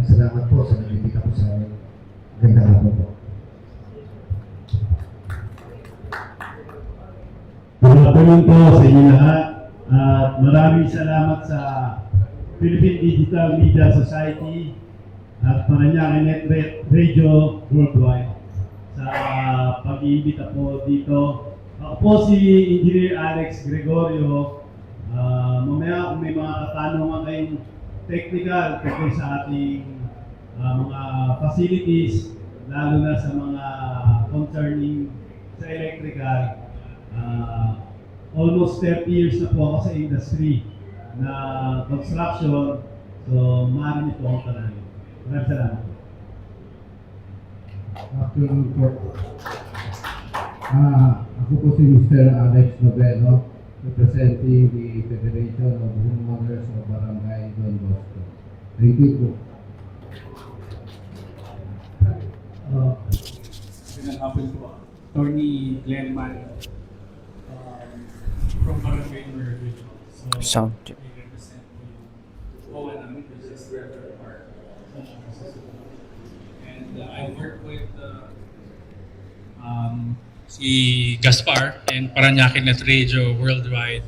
Maraming salamat po sa nagbibigay po sa amin. Ganda po po. Good afternoon po sa inyo lahat. At maraming salamat sa Philippine Digital Media Society at Parañaque Net Radio Worldwide sa pag-iimbita po dito. Ako po si Engineer Alex Gregorio. Mamaya kung may mga katanungan kayong technical tungkol sa ating mga facilities, lalo na sa mga concerning sa electrical, almost 30 years na po ako sa industry na construction, so maaari niyo po akong tanongin. Maraming salamat. Afternoon po. Ako po si Mr. Alex Noveno, representing the Federation of Homeowners of Barangay Don Bosco. Thank you po. Good afternoon po. Attorney Glenn Man from Barangay Regional. So, Sound. I represent the ONM, which is Director of Park. And I work with si Gaspar and Parañaque Net Radio Worldwide,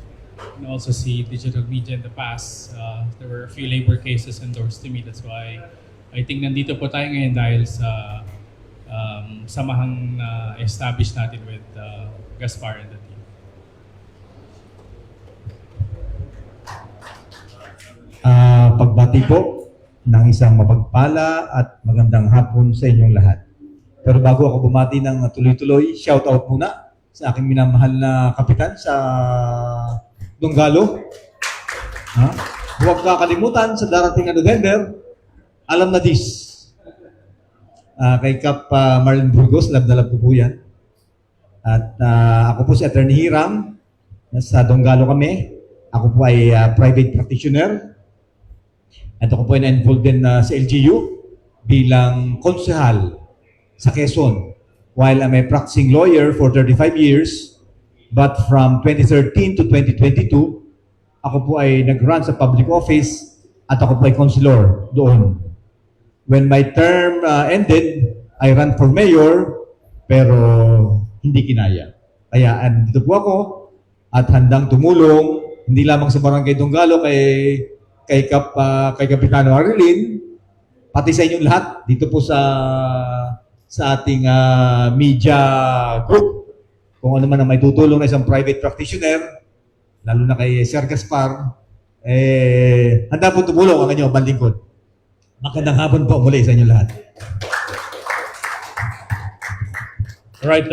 and also si Digital Media in the past. There were a few labor cases endorsed to me. That's why I think nandito po tayo ngayon dahil sa samahang establish natin with Gaspar and the team. Pagbati po ng isang mapagpala at magandang hapon sa inyong lahat. Pero bago ako bumati ng tuloy-tuloy, shout out muna sa aking minamahal na kapitan sa Donggalo. Huwag kakalimutan sa darating na November, alam na this. Kay Kap Marlon Burgos, love na love ko po yan. At ako po si Attorney Hiram, sa Donggalo kami. Ako po ay private practitioner. At ako po ay na-involved din sa LGU bilang konsehal sa Quezon. While I'm a practicing lawyer for 35 years, but from 2013 to 2022, ako po ay nag-run sa public office at ako po ay consular doon. When my term ended, I ran for mayor, pero hindi kinaya. Kaya andito po ako at handang tumulong, hindi lamang sa Barangay Donggalo kay Kapitano Arlene, pati sa inyong lahat dito po sa ating media group. Kung ano man ang may tutulong na isang private practitioner, lalo na kay Sir Gaspar, handa po tumulong ang inyong panlingkod. Magandang hapon po muli sa inyong lahat. Alright,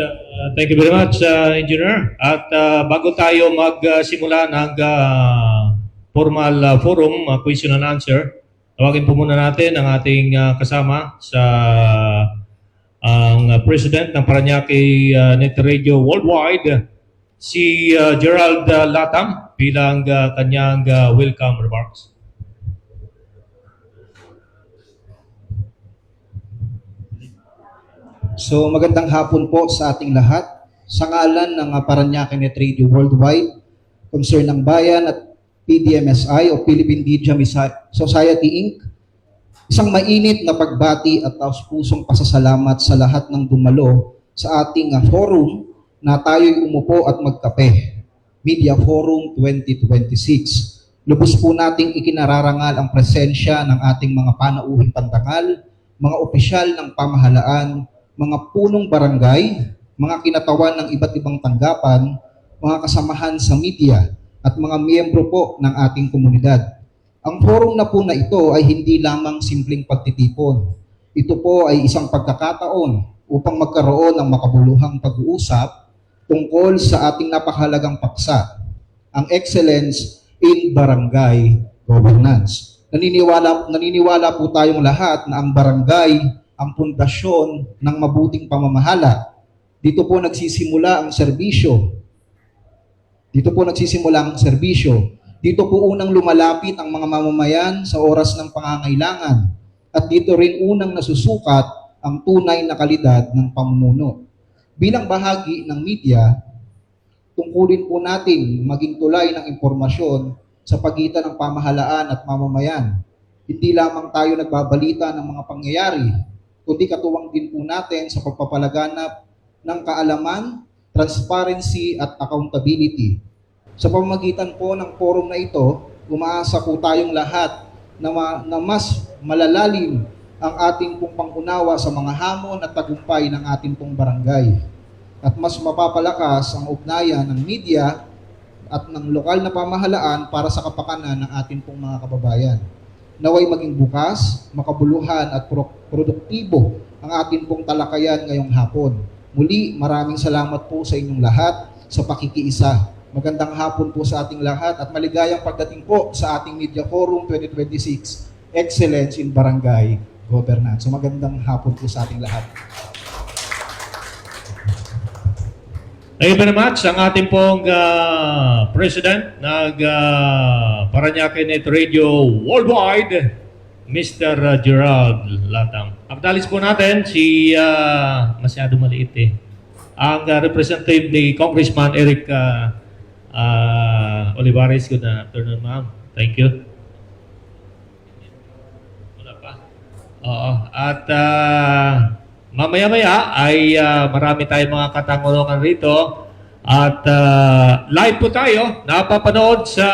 thank you very much, Engineer. At bago tayo magsimula ng formal forum, question and answer, tawagin po muna natin ang ating kasama sa ang President ng Parañaque Net Radio Worldwide, si Gerald Latam, bilang kanyang welcome remarks. So magandang hapon po sa ating lahat. Sa ngalan ng Parañaque Net Radio Worldwide, Concern ng Bayan at PDMSI o Philippine Media Society Inc. Isang mainit na pagbati at taos-pusong pasasalamat sa lahat ng dumalo sa ating forum na tayo'y umupo at magkape. Media Forum 2026. Lubos po nating ikinararangal ang presensya ng ating mga panauhing pandangal, mga opisyal ng pamahalaan, mga punong barangay, mga kinatawan ng iba't ibang tanggapan, mga kasamahan sa media, at mga miyembro po ng ating komunidad. Ang forum na po na ito ay hindi lamang simpleng pagtitipon. Ito po ay isang pagkakataon upang magkaroon ng makabuluhang pag-uusap tungkol sa ating napakahalagang paksa, ang excellence in barangay governance. Naniniwala po tayong lahat na ang barangay ang pundasyon ng mabuting pamamahala. Dito po nagsisimula ang serbisyo. Dito po unang lumalapit ang mga mamamayan sa oras ng pangangailangan. At dito rin unang nasusukat ang tunay na kalidad ng pamumuno. Bilang bahagi ng media, tungkulin po natin maging tulay ng impormasyon sa pagitan ng pamahalaan at mamamayan. hindi lamang tayo nagbabalita ng mga pangyayari, kundi katuwang din po natin sa pagpapalaganap ng kaalaman, transparency at accountability. Sa pamamagitan po ng forum na ito, umaasa po tayong lahat na mas malalalim ang ating pong pangunawa sa mga hamon at tagumpay ng ating pong barangay. At mas mapapalakas ang ugnayan ng media at ng lokal na pamahalaan para sa kapakanan ng ating pong mga kababayan. Naway maging bukas, makabuluhan at produktibo ang ating pong talakayan ngayong hapon. Muli, maraming salamat po sa inyong lahat sa pakikiisa. Magandang hapon po sa ating lahat at maligayang pagdating po sa ating Media Forum 2026, Excellence in Barangay Governance. So magandang hapon po sa ating lahat. Thank you very much. Ang ating pong President ng Parañaque Net Radio Worldwide, Mr. Gerald Latam. Ang dalis po natin, masyado maliit ang representative ni Congressman Eric Olivares. Good afternoon, ma'am. Thank you. Wala pa. Oo. At mamaya-maya ay marami tayong mga katangungan rito at live po tayo napapanood sa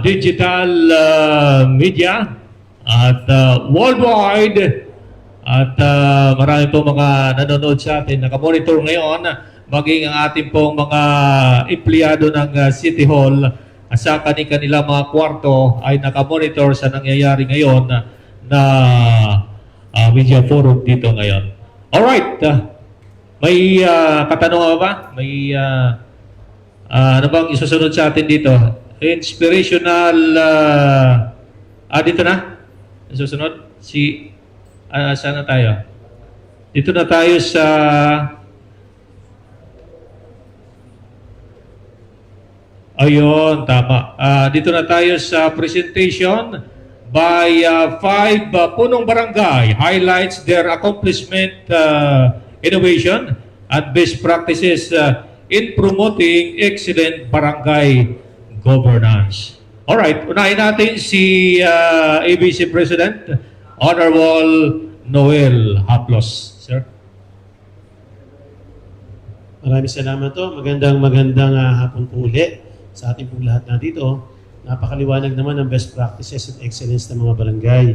digital media at worldwide at marami po mga nanonood sa atin, nakamonitor ngayon, maging ang ating pong mga empleyado ng City Hall sa kanilang mga kwarto ay nakamonitor sa nangyayari ngayon na media forum dito ngayon. Alright. May katanungan ba? May ano bang isusunod sa atin dito? Inspirational dito na? Isusunod? Saan na tayo? Dito na tayo sa ayun, tama. Dito na tayo sa presentation by 5 punong barangay highlights their accomplishment, innovation, and best practices in promoting excellent barangay governance. Alright, unahin natin si ABC President, Honorable Noel Haplos. Sir. Maraming salamat to. Magandang hapon po uli sa ating pong lahat na dito. Napakaliwanag naman ng best practices and excellence ng mga barangay.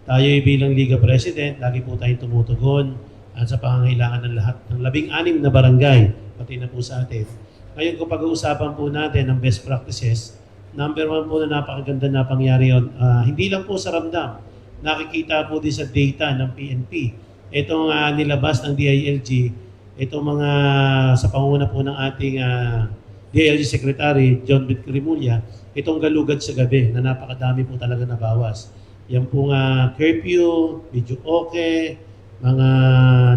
Tayo bilang Liga President, lagi po tayong tumutugon at sa pangangailangan ng lahat ng 16 na barangay, pati na po sa atin. Ngayon kung pag-uusapan po natin ng best practices, number 1 po na napakaganda na pangyari yun, hindi lang po sa ramdam, nakikita po din sa data ng PNP. Itong nilabas ng DILG, itong mga sa pangunguna po ng ating DILG Secretary, John Bit Crimulla, itong galugad sa gabi na napakadami po talaga nabawas. Yan pong curfew, medyo okay, mga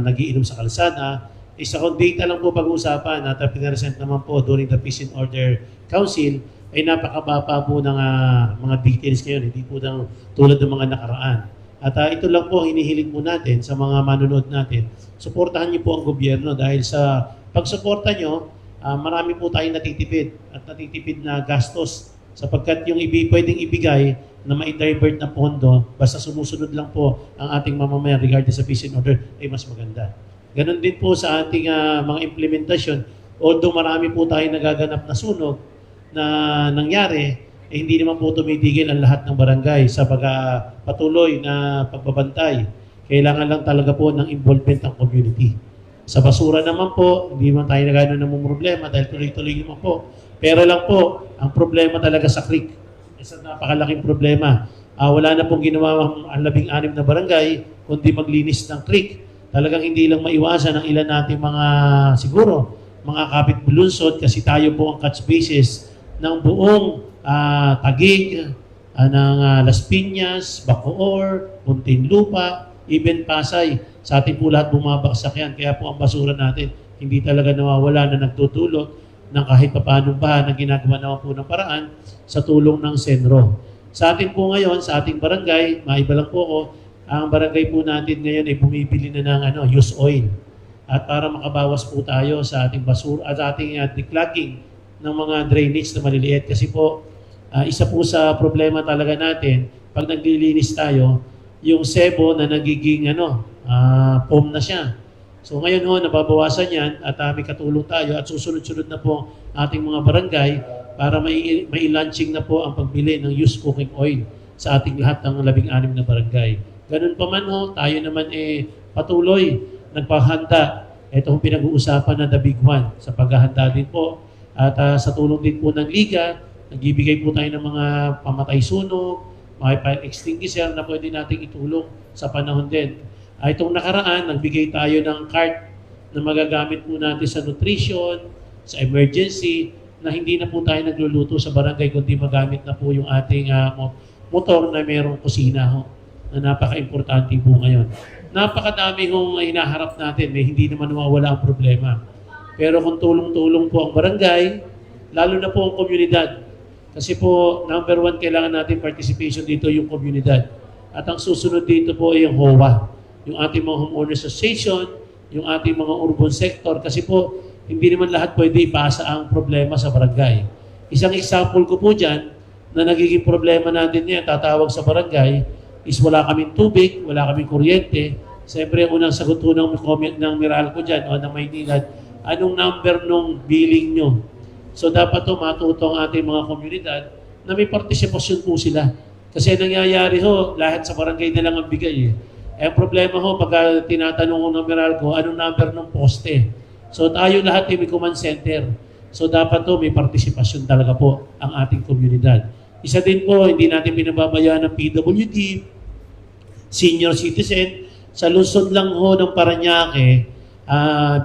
nagiinom sa kalsada. Isa kong data lang po pag-uusapan at 30% naman po during the Peace and Order Council ay napakababa po ng mga details ngayon. Hindi po tulad ng mga nakaraan. At ito lang po hinihiling po natin sa mga manonood natin. Suportahan niyo po ang gobyerno dahil sa pagsuporta niyo, marami po tayong natitipid at natitipid na gastos sapagkat yung pwedeng ibigay na ma-divert na pondo basta sumusunod lang po ang ating mamamayan regarding sa peace and order ay mas maganda. Ganon din po sa ating mga implementasyon. Although marami po tayong nagaganap na sunog na nangyari, hindi naman po tumitigil ang lahat ng barangay sa patuloy na pagbabantay. Kailangan lang talaga po ng involvement ng community. Sa basura naman po, hindi man tayo nagano ng problema dahil tuloy-tuloy naman po. Pero lang po, ang problema talaga sa creek. Isang napakalaking problema. Wala na pong ginawa ang 16 na barangay, kundi maglinis ng creek. Talagang hindi lang maiwasan ang ilan nating mga, siguro, mga kapit bulunsod kasi tayo po ang catch bases ng buong Taguig, ng Las Piñas, Bacoor, Muntinlupa, even Pasay. Sa ating po lahat bumabaksak yan. Kaya po ang basura natin hindi talaga nawawala na nagtutulot ng kahit papanong bahan na ginagawa naman po ng paraan sa tulong ng Senro. Sa atin po ngayon, sa ating barangay, maiba lang po ako, ang barangay po natin ngayon ay bumibili na ng used oil. At para makabawas po tayo sa ating basura at ating declogging ng mga drainage na maliliit kasi po Isa po sa problema talaga natin, pag naglilinis tayo, yung sebo na nagiging foam na siya. So ngayon ho, nababawasan yan at may katulong tayo at susunod-sunod na po ating mga barangay para may launching na po ang pagbili ng used cooking oil sa ating lahat ng 16 na barangay. Ganun pa man ho, tayo naman patuloy nagpahanda. Ito ang pinag-uusapan na the big one sa paghahanda din po. At sa tulong din po ng Liga, nagbibigay po tayo ng mga pamatay sunog, mga fire extinguisher na pwede nating itulong sa panahon din. Itong nakaraan, nagbigay tayo ng cart na magagamit po natin sa nutrition, sa emergency, na hindi na po tayo nagluluto sa barangay, kundi magamit na po yung ating motor na mayroong kusina ho, na napaka-importante po ngayon. Napakadami hong hinaharap natin, hindi naman mawawala ang problema. Pero kung tulong-tulong po ang barangay, lalo na po ang komunidad, kasi po, number one, kailangan natin participation dito yung komunidad. At ang susunod dito po ay yung HOA, yung ating mga homeowners association, yung ating mga urban sector, kasi po, hindi naman lahat pwede ipasa ang problema sa barangay. Isang example ko po dyan, na nagiging problema natin niya, tatawag sa barangay, is wala kaming tubig, wala kaming kuryente. Siyempre, unang sagot ko ng comment ng Meralco dyan, o ng Maynilad, anong number nung billing nyo? So dapat to matuto ang ating mga komunidad na may partisipasyon po sila. Kasi nangyayari ho, lahat sa barangay na lang ang bigay ang problema ho, pag tinatanong ko ng Meralco, anong number ng poste? So tayo lahat may command center. So dapat to may partisipasyon talaga po ang ating komunidad. Isa din po, hindi natin pinababayaan ng PWD, senior citizen. Sa lungsod lang ho ng Parañaque,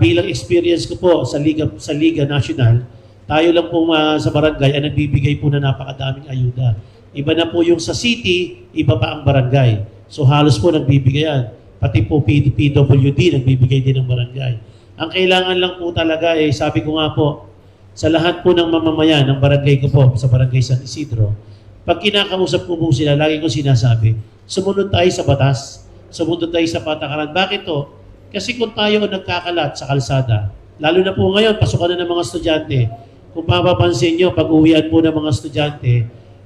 bilang experience ko po sa Liga National, tayo lang po sa barangay ay nagbibigay po na napakadaming ayuda. Iba na po yung sa city, iba pa ang barangay. So halos po nagbibigay yan. Pati po PWD nagbibigay din ng barangay. Ang kailangan lang po talaga sabi ko nga po, sa lahat po ng mamamayan ng barangay ko po, sa barangay San Isidro, pag kinakausap ko po sila, lagi ko sinasabi, sumunod tayo sa batas, sumunod tayo sa patakaran. Bakit to? Kasi kung tayo nagkakalat sa kalsada, lalo na po ngayon, pasukan na ng mga estudyante, kung mapapansin nyo, pag uwian po ng mga estudyante,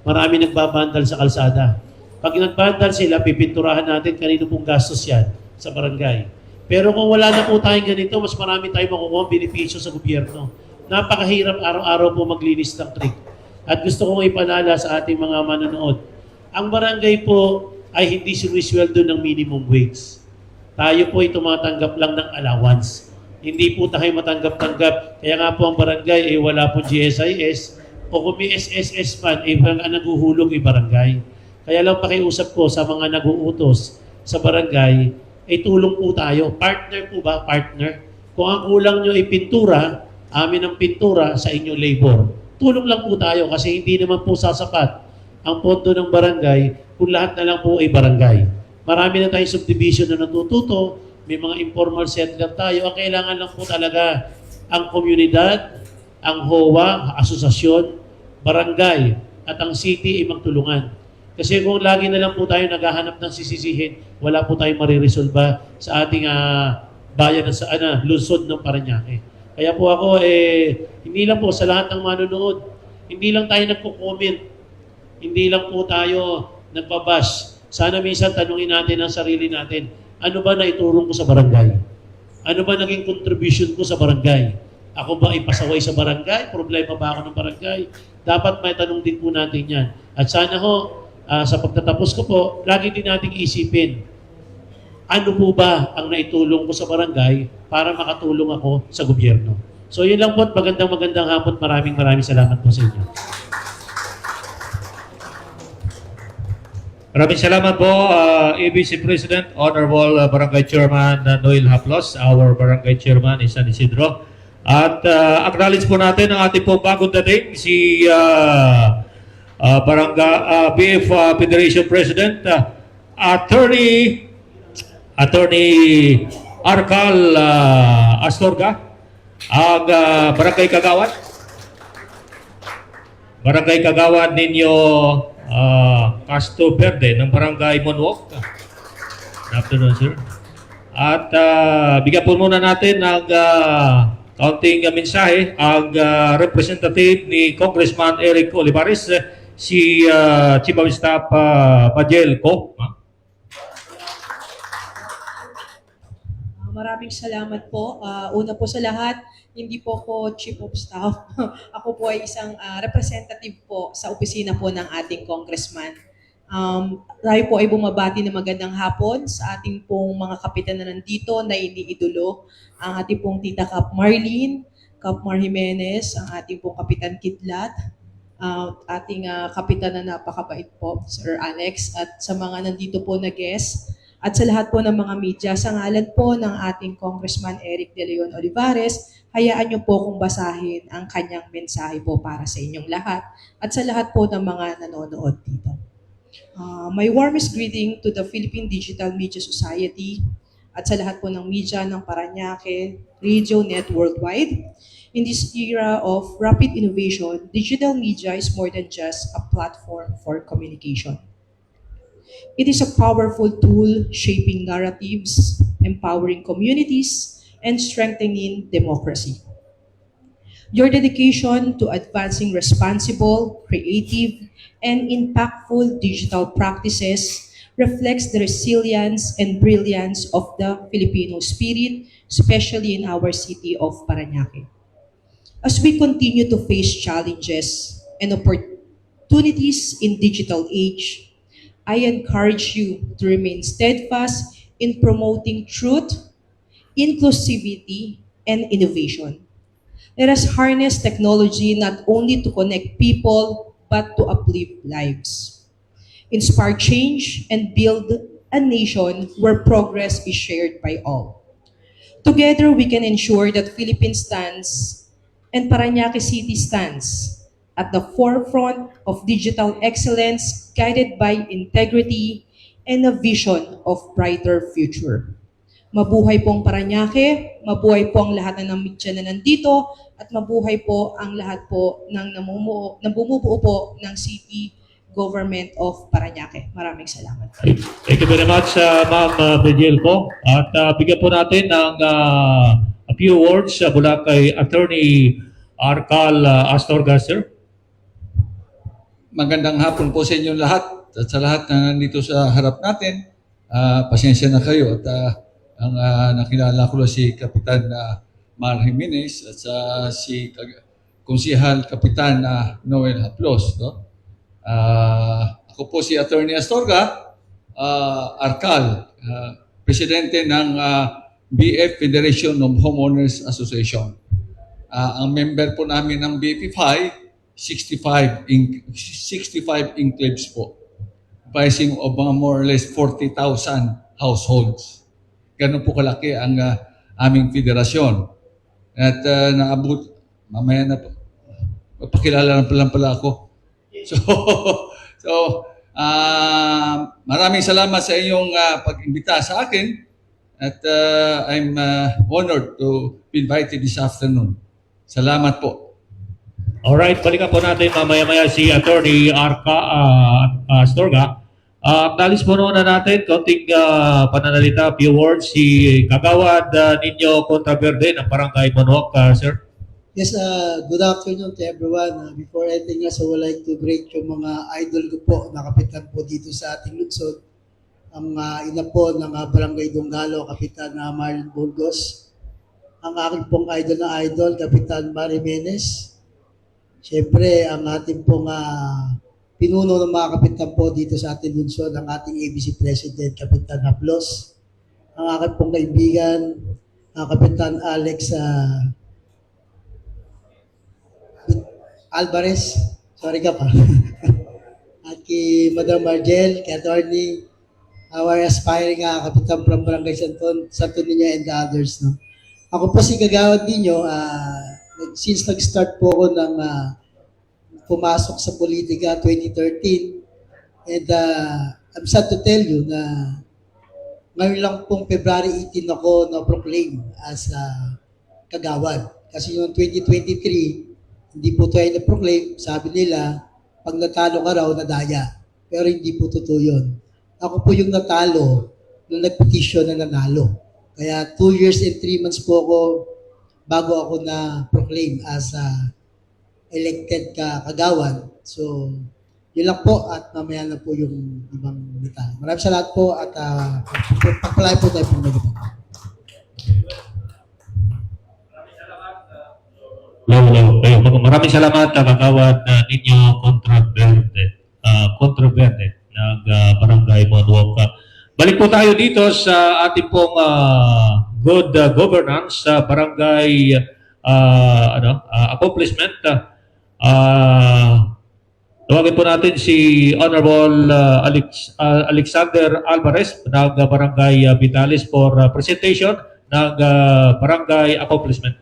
marami nagbabandal sa kalsada. Pag nagbandal sila, pipinturahan natin kanino pong gastos yan sa barangay. Pero kung wala na po tayong ganito, mas marami tayong makukuha benepisyo sa gobyerno. Napakahirap araw-araw po maglinis ng creek. At gusto kong ipaalala sa ating mga manonood, ang barangay po ay hindi sumisweldo ng minimum wage. Tayo po ay tumatanggap lang ng allowance. Hindi po tayo matanggap-tanggap. Kaya nga po ang barangay wala po GSIS o kung may SSS man, naguhulog yung barangay. Kaya lang pakiusap ko sa mga nag-uutos sa barangay, tulong po tayo. Partner po ba? Partner. Kung ang kulang nyo ay pintura, amin ang pintura sa inyong labor. Tulong lang po tayo kasi hindi naman po sasapat ang pondo ng barangay kung lahat na lang po ay barangay. Marami na tayong subdivision na natututo, may mga informal settler tayo. Ang kailangan lang po talaga ang komunidad, ang HOA, asosasyon, barangay, at ang city ay magtulungan. Kasi kung lagi na lang po tayo naghahanap ng sisisihin, wala po tayong mariresolba sa ating bayan sa lungsod ng Parañaque. Kaya po ako, hindi lang po sa lahat ng manonood, hindi lang tayo nagko-comment, hindi lang po tayo nagbabash. Sana minsan tanungin natin ang sarili natin, ano ba naitulong ko sa barangay? Ano ba naging contribution ko sa barangay? Ako ba ay pasaway sa barangay? Problema ba ako ng barangay? Dapat may tanong din po natin yan. At sana ho, sa pagtatapos ko po, lagi din nating isipin, ano po ba ang naitulong ko sa barangay para makatulong ako sa gobyerno? So yun lang po, magandang hapon. Maraming salamat po sa inyo. Maraming salamat po, ABC President, Honorable Barangay Chairman Noel Haplos, our Barangay Chairman in San Isidro. At acknowledge po natin ang ating po bagong dating, si BF Federation President, Attorney Arcal Astorga, ang Barangay Kagawad ninyo Castro Verde ng Barangay Monwok. Good afternoon, sir. At bigyan po muna natin ng kaunting mensahe ang representative ni Congressman Eric Olivares, si Chief of Staff Pajel Ko. Maraming salamat po. Una po sa lahat, hindi po ako Chief of Staff. Ako po ay isang representative po sa opisina po ng ating congressman. Tayo po ay bumabati ng magandang hapon sa ating pong mga kapitan na nandito na iniidolo. Ang ating pong Tita Cap Marlene, Cap Mar Jimenez, ang ating pong Kapitan Kidlat, ating kapitan na napakabait po, Sir Alex, at sa mga nandito po na guests, at sa lahat po ng mga media, sa ngalan po ng ating Congressman Eric De Leon Olivares, hayaan niyo po kung basahin ang kanyang mensahe po para sa inyong lahat at sa lahat po ng mga nanonood dito. My warmest greeting to the Philippine Digital Media Society at sa lahat po ng media ng Parañaque, Radio Net Worldwide. In this era of rapid innovation, digital media is more than just a platform for communication. It is a powerful tool shaping narratives, empowering communities, and strengthening democracy. Your dedication to advancing responsible, creative, and impactful digital practices reflects the resilience and brilliance of the Filipino spirit, especially in our city of Parañaque. As we continue to face challenges and opportunities in digital age, I encourage you to remain steadfast in promoting truth, inclusivity, and innovation. Let us harness technology not only to connect people, but to uplift lives, inspire change, and build a nation where progress is shared by all. Together, we can ensure that Philippines stands and Parañaque City stands at the forefront of digital excellence guided by integrity and a vision of brighter future. Mabuhay po ang Parañaque, mabuhay po ang lahat ng media na nandito, at mabuhay po ang lahat po ng bumubuo po ng City Government of Parañaque. Maraming salamat. Thank you very much, Ma'am Pajel Ko. At bigyan po natin ng a few words mula kay Attorney Arcal Astorga, sir. Magandang hapon po sa inyong lahat at sa lahat na nandito sa harap natin. Pasensya na kayo at ang nakilala ko lang si Kapitan Mar Jimenez at si Konsihal Kapitan Noel Haplos. No? Ako po si Attorney Astorga Arcal, Presidente ng BF Federation of Homeowners Association. Ang member po namin ng BFI 65 enclaves po, comprising of more or less 40,000 households. Ganun po kalaki ang aming federasyon. At naabot, mamaya na po, magpakilala lang pala ako. So maraming salamat sa iyong pag-imbita sa akin at I'm honored to be invited this afternoon. Salamat po. Alright, balikan po natin mamaya-maya si Attorney Astorga. Nalis po na natin, kaunting pananalita, few words, si Kagawad Ninyo Contraverde ng Barangay Manok, sir. Yes, good afternoon to everyone. Before anything else, I would like to greet yung mga idol ko po na kapitan po dito sa ating lungsod. Ang ina po ng Barangay Donggalo, Kapitan Marlon Burgos. Ang aking pong idol, Kapitan Mar Jimenez. Siyempre, ang ating pong pinuno ng mga kapitan po dito sa ating lungsod, ang ating ABC President, Kapitan Haplos. Ang aking pong kaibigan, Kapitan Alex Alvarez. Sorry ka pa. At kay Madam Margel, kay Attorney, our aspiring kapitan from Barangay Santo Niño and the others. No? Ako po si Kagawad ninyo, since nag-start po ako ng pumasok sa politika 2013, and I'm sad to tell you na ngayon lang pong February 18 ako na-proclaim as Kagawad. Kasi yung 2023, hindi po tayo na-proclaim, sabi nila, pag natalo ka raw, nadaya. Pero hindi po totoo yun. Ako po yung natalo nung nag-petition na nanalo. Kaya 2 years and 3 months po ako bago ako na-proclaim as elected kagawad. So, Yun lang po at mamaya na po yung ibang detalye. Maraming salamat po at pagpalain po tayo po mag-ibang. Maraming salamat kagawad ninyo Controverde ng Barangay Monwok. Balik po tayo dito sa ating pong good governance sa barangay accomplishment. Tawagin po natin si Honorable Alexander Alvarez ng Barangay Vitales for presentation ng barangay accomplishment.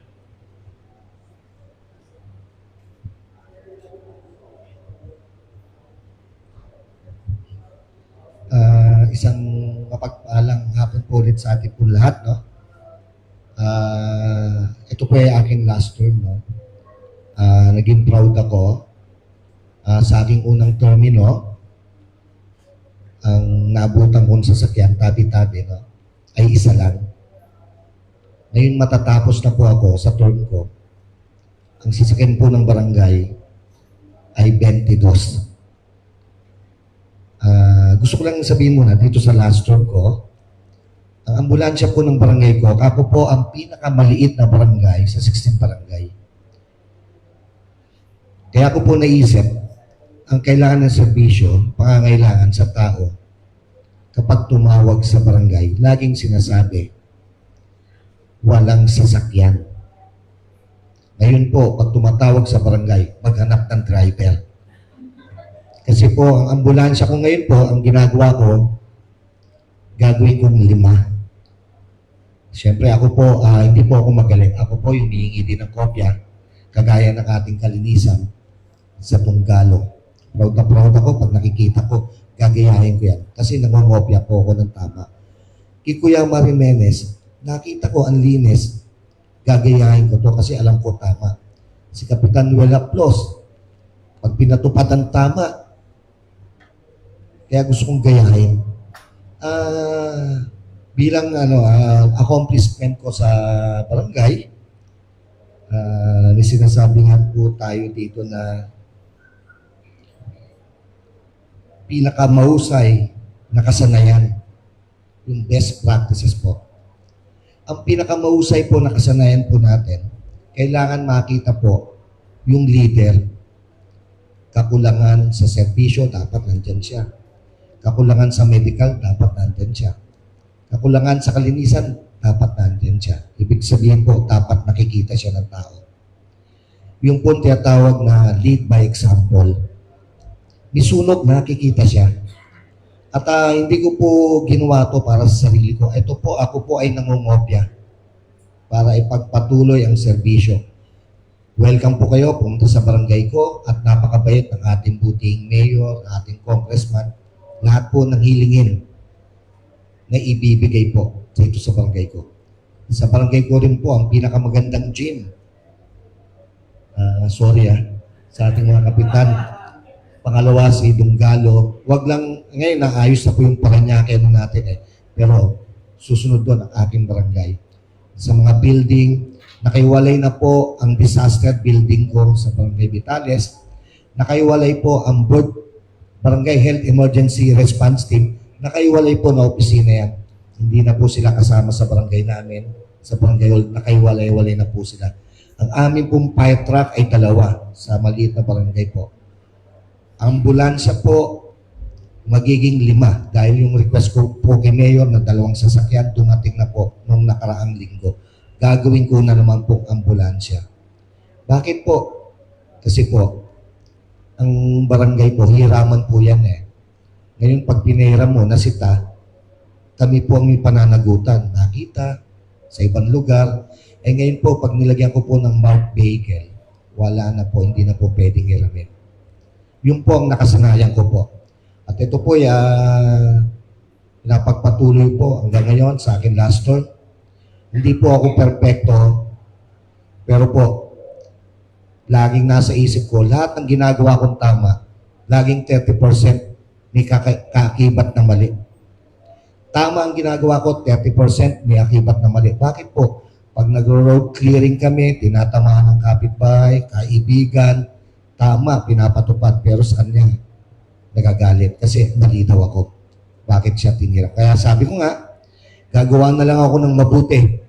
Isang mapagpalang hapon po ulit sa ating po lahat, no? Ito po ay aking last term, no? Naging proud ako sa aking unang termino. Ang naabutan kong sasakyan, tabi-tabi, no? Ay isa lang. Ngayon matatapos na po ako sa term ko. Ang sasakyan po ng barangay ay 22. Gusto ko lang sabihin muna dito sa last term ko, ang ambulansya po ng barangay ko, ako po ang pinakamaliit na barangay sa 16 barangay. Kaya ko po naisip, ang kailangan ng serbisyo, pangangailangan sa tao, kapag tumawag sa barangay, laging sinasabi, walang sasakyan. Ngayon po, pag tumatawag sa barangay, maghanap ng driver. Kasi po, ang ambulansya ko ngayon po, ang ginagawa ko, gagawin kong 5. Siyempre, ako po, hindi po ako magaling. Ako po yung hihingi din ng kopya, kagaya ng ating kalinisan sa Tunggalo. Proud na proud ako pag nakikita ko, gagayahin ko yan. Kasi nangongopya po ako ng tama. Kay Kuya Marimenes, nakita ko ang linis, gagayahin ko to kasi alam ko tama. Si Kapitan Noel Aplos, pag pinatupad ang tama, kaya gusto kong gayahin. Bilang accomplishment ko sa barangay, may sinasabi nga po tayo dito na pinakamahusay na kasanayan, yung best practices po. Ang pinakamahusay po na kasanayan po natin, kailangan makita po yung leader. Kakulangan sa serbisyo, dapat nandyan siya. Kakulangan sa medical, dapat nandyan siya. Kakulangan sa kalinisan, dapat nandyan siya. Ibig sabihin po, dapat nakikita siya ng tao. Yung po tinatawag na lead by example. Misunog, nakikita siya. At hindi ko po ginawa to para sa sarili ko. Ito po, ako po ay nangungopya para ipagpatuloy ang serbisyo. Welcome po kayo, pumunta sa barangay ko at napakabait ng ating buting mayor, ating congressman. Lahat po ng hilingin na ibibigay po dito sa barangay ko. Sa barangay ko rin po ang pinakamagandang gym. Sa ating mga kapitan. Pangalawa, si Dunggalo. Wag lang, ngayon naayos na po yung Paranaque natin eh. Pero susunod doon ang aking barangay. Sa mga building, nakaiwalay na po ang disaster building ko sa Barangay Vitales. Nakaiwalay po ang Barangay Health Emergency Response Team. Nakaiwalay po na opisina yan. Hindi na po sila kasama sa barangay namin. Sa barangay hall, nakaiwalay-walay na po sila. Ang aming pong fire truck ay 2 sa maliit na barangay po. Ambulansya po, magiging 5 dahil yung request ko po kay Mayor na 2 sasakyan dumating na po nung nakaraang linggo. Gagawin ko na naman po ambulansya. Bakit po? Kasi po, ang barangay po, hiraman po yan eh. Ngayon, pag pinahiram mo, nasita, kami po ang may pananagutan. Nakita sa ibang lugar. Eh ngayon po, pag nilagyan ko po ng marked vehicle, wala na po, hindi na po pwedeng hiramin. Yun po ang nakasanayan ko po. At ito po, napagpatuloy po hanggang ngayon sa akin last term. Hindi po ako perfecto, pero po, laging nasa isip ko, lahat ng ginagawa kong tama, laging 30% may kaakibat na mali. Tama ang ginagawa ko, 30% may akibat na mali. Bakit po? Pag nag-road clearing kami, tinatamaan ng kapitbahay, kaibigan, tama, pinapatupad. Pero sa kanya, nagagalit kasi mali daw ako. Bakit siya tinira? Kaya sabi ko nga, gagawa na lang ako ng mabuti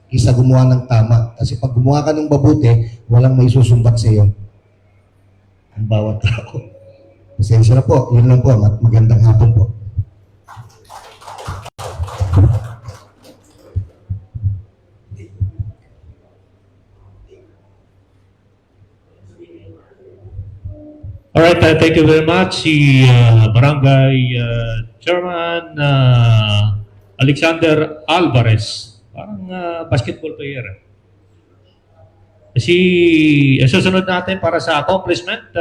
kaysa gumawa ng tama. Kasi pag gumawa ka ng mabuti, walang may susumbat sa iyo. Ang bawat tao. Pasensya na po. Yun lang po. Magandang hapon po. Alright, thank you very much. Si Barangay Chairman Alexander Alvarez. Parang basketball player. Ang susunod natin para sa accomplishment,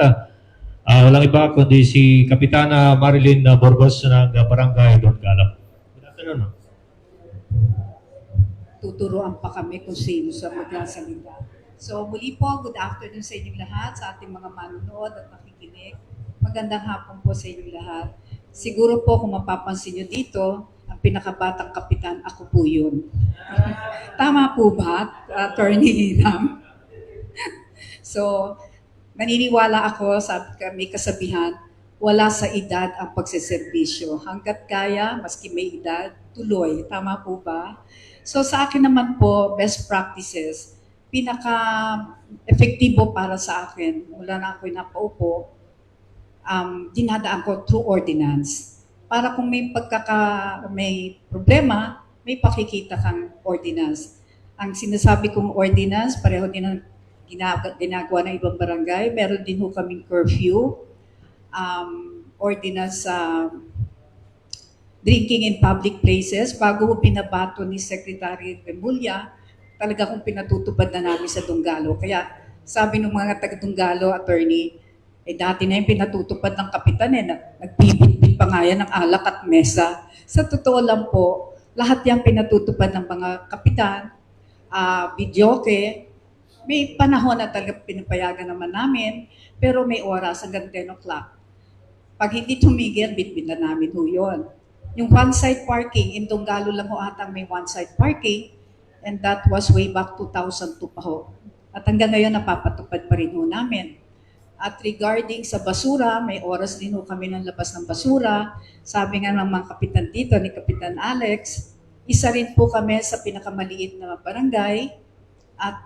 walang iba kundi si Kapitana Marilyn Burgos ng Barangay Don Galo. Good afternoon. No? Tuturuan pa kami kung sino sa magsasalita. So muli po, good afternoon sa inyong lahat, sa ating mga manonood at makikinig. Magandang hapon po sa inyong lahat. Siguro po kung mapapansin nyo dito, ang pinakabatang kapitan, ako po yun. Tama po ba, Attorney Hiram? So, naniniwala ako sa may kasabihan, wala sa edad ang pagseserbisyo. Hanggat kaya, maski may edad, tuloy. Tama po ba? So sa akin naman po, best practices, pinaka-efektibo para sa akin, mula na ako'y napaupo, dinadaan ko through ordinance. Para kung may problema, may pakikita kang ordinance. Ang sinasabi kong ordinance, pareho din ang ginagawa ng ibang barangay. Meron din ho kaming curfew, ordinance sa drinking in public places. Bago ho binabato ni Secretary Remulla, talaga kung pinatutupad na namin sa Dunggalo. Kaya sabi ng mga taga-Dunggalo, attorney, dati na yung pinatutupad ng kapitan nagbibit-bit pa nga yan ng alak at mesa. Sa totoo lang po, lahat yan pinatutupad ng mga kapitan, videoke, may panahon na talaga pinapayagan naman namin, pero may oras hanggang 10 o'clock. Pag hindi tumigil, bitbit na namin ho yun. Yung one-side parking, in Dunggalo lang ho atang may one-side parking, and that was way back 2002 pa ho. At hanggang ngayon, napapatupad pa rin ho namin. At regarding sa basura, may oras din ho kami ng labas ng basura. Sabi nga ng mga kapitan dito, ni Kapitan Alex, isa rin po kami sa pinakamaliit na barangay. At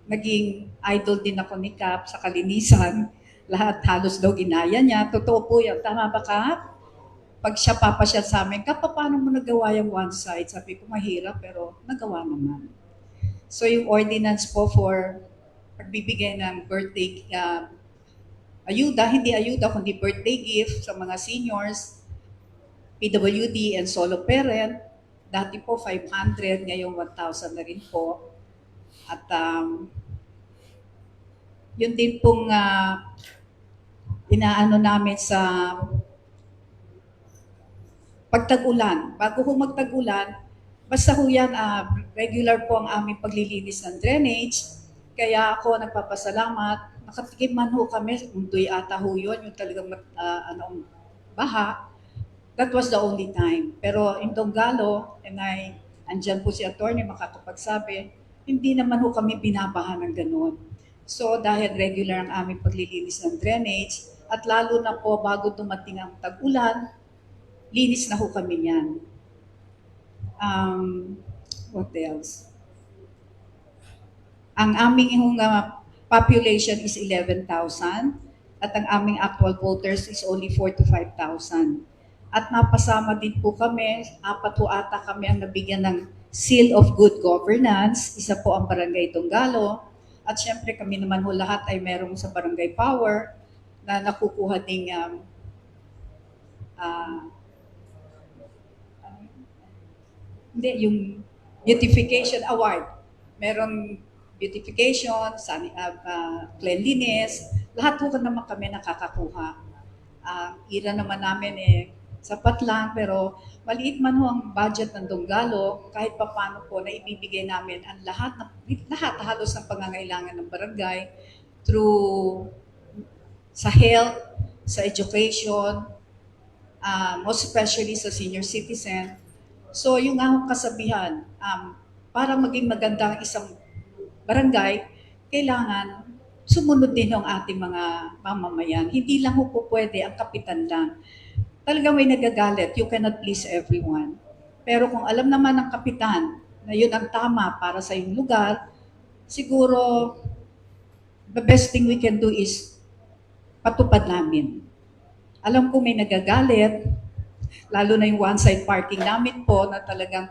naging idol din ako ni Cap sa kalinisan. Lahat halos daw ginaya niya. Totoo po yan. Tama ba, Cap? Pag siya papasyal sa amin, Cap, paano mo nagawa yung one side? Sabi ko, mahirap, pero nagawa naman. So yung ordinance po for pagbibigay ng birthday ayuda, hindi ayuda, kundi birthday gift sa mga seniors, PWD and solo parent. Dati po 500, ngayong 1,000 na rin po. At yun din pong inaano namin sa pagtag-ulan. Bago ho magtag-ulan, basta ho yan, regular po ang aming paglilinis ng drainage. Kaya ako nagpapasalamat. Nakatikim man ho kami, undoy ata ho yun, yung talagang baha. That was the only time. Pero in Dunggalo, andyan po si attorney makakapagsabi, hindi naman ho kami binabaha ng ganun. So dahil regular ang aming paglilinis ng drainage, at lalo na po bago dumating ang tag-ulan, linis na ho kami niyan. What else? Ang aming population is 11,000 at ang aming actual voters is only 4,000 to 5,000. At napasama din po kami, 4 po ata kami ang nabigyan ng Seal of Good Governance. Isa po ang Barangay Dunggalo. At syempre kami naman ho lahat ay merong sa Barangay Power na nakukuha ding yung beautification award. Merong beautification, cleanliness, lahat po naman kami nakakakuha. Ira naman namin sapat lang, pero maliit man ho ang budget ng Dunggalo, kahit pa paano po na ibibigay namin ang lahat halos ng pangangailangan ng barangay through sa health, sa education, most especially sa senior citizen. So yung akong kasabihan, para maging maganda ang isang barangay, kailangan sumunod din ang ating mga mamamayan. Hindi lang po pwede ang kapitan lang. Talaga may nagagalit, you cannot please everyone. Pero kung alam naman ng kapitan na yun ang tama para sa iyong lugar, siguro the best thing we can do is patupad namin. Alam ko may nagagalit, lalo na yung one-side parking namin po na talagang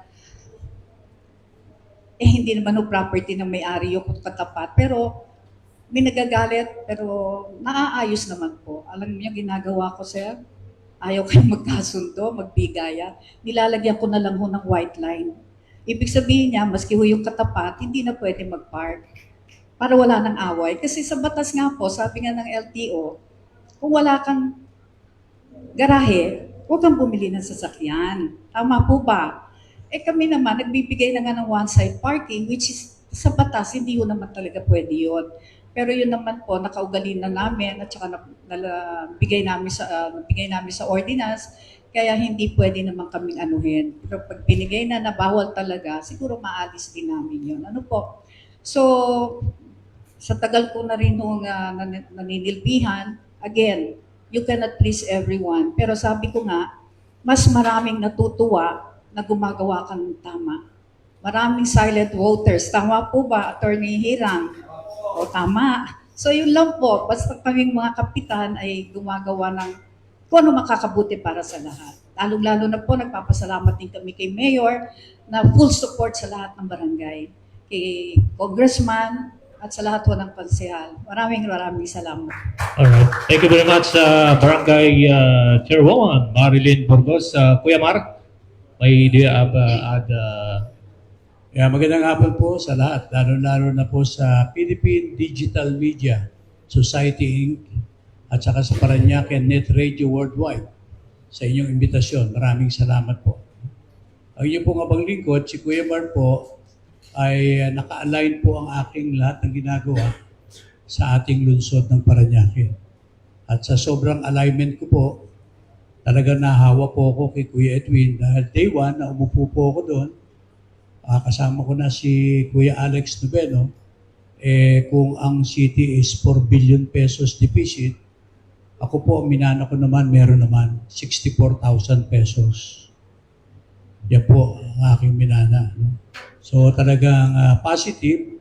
hindi naman yung property ng may-ari yung katapat. Pero may nagagalit, pero naaayos naman po. Alam niyo, ginagawa ko, sir, ayaw kayong magkasundo, magbigaya. Nilalagyan ko na lang ho ng white line. Ibig sabihin niya, maski ho yung katapat, hindi na pwede mag-park para wala ng away. Kasi sa batas nga po, sabi nga ng LTO, kung wala kang garahe, huwag kang bumili ng sasakyan. Tama po ba? Kami naman, nagbibigay na nga ng one-side parking, which is sa batas, hindi yun naman talaga pwede yun. Pero yun naman po, nakaugali na namin at saka nabigay namin sa ordinance, kaya hindi pwede naman kaming anuhin. Pero pag binigay na bawal talaga, siguro maalis din namin yun. Ano po? So, sa tagal ko na rin nung naninilbihan, again, you cannot please everyone. Pero sabi ko nga, mas maraming natutuwa na gumagawa ka ng tama. Maraming silent voters. Tama po ba, Attorney Hirang? O tama. So yun lang po, basta kaming mga kapitan ay gumagawa ng kung ano makakabuti para sa lahat. Lalong-lalo na po, nagpapasalamat din kami kay Mayor na full support sa lahat ng barangay. Kay Congressman at sa lahat po ng konsehal. Maraming salamat. Alright. Thank you very much, Barangay Chairwoman Marilyn Burgos. Kuya Mar, do you have add? Magandang hapon po sa lahat, lalo-lalo na po sa Philippine Digital Media Society Inc. at saka sa Parañaque Net Radio Worldwide sa inyong imbitasyon. Maraming salamat po. Ang inyong pong abang lingkod, si Kuya Bar po, ay naka-align po ang aking lahat ng ginagawa sa ating lungsod ng Parañaque. At sa sobrang alignment ko po, talaga nahawa po ako kay Kuya Edwin dahil day one na umupo po ako doon, kasama ko na si Kuya Alex Noveno, kung ang city is 4 billion pesos deficit, ako po, minana ko naman, meron naman 64,000 pesos. Yan po ang aking minana. No? So talagang positive,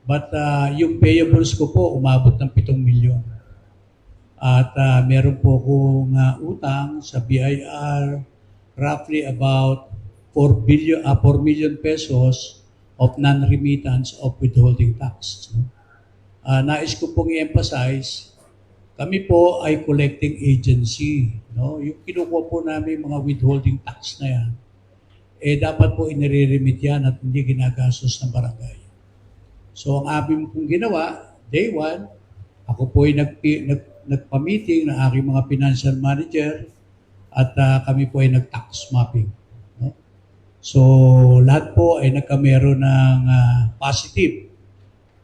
but yung payables ko po, umabot ng 7 milyon. At meron po akong utang sa BIR, roughly about 4 million pesos of non-remittance of withholding tax. Nais ko pong i-emphasize, kami po ay collecting agency. No? Yung kinukuha po namin mga withholding tax na yan, dapat po inire-remit yan at hindi ginagastos ng barangay. So ang aming pong ginawa, day one, ako po ay nagpa-meeting ng aking mga financial manager at kami po ay nag-tax mapping. No? So lahat po ay nagkamero ng positive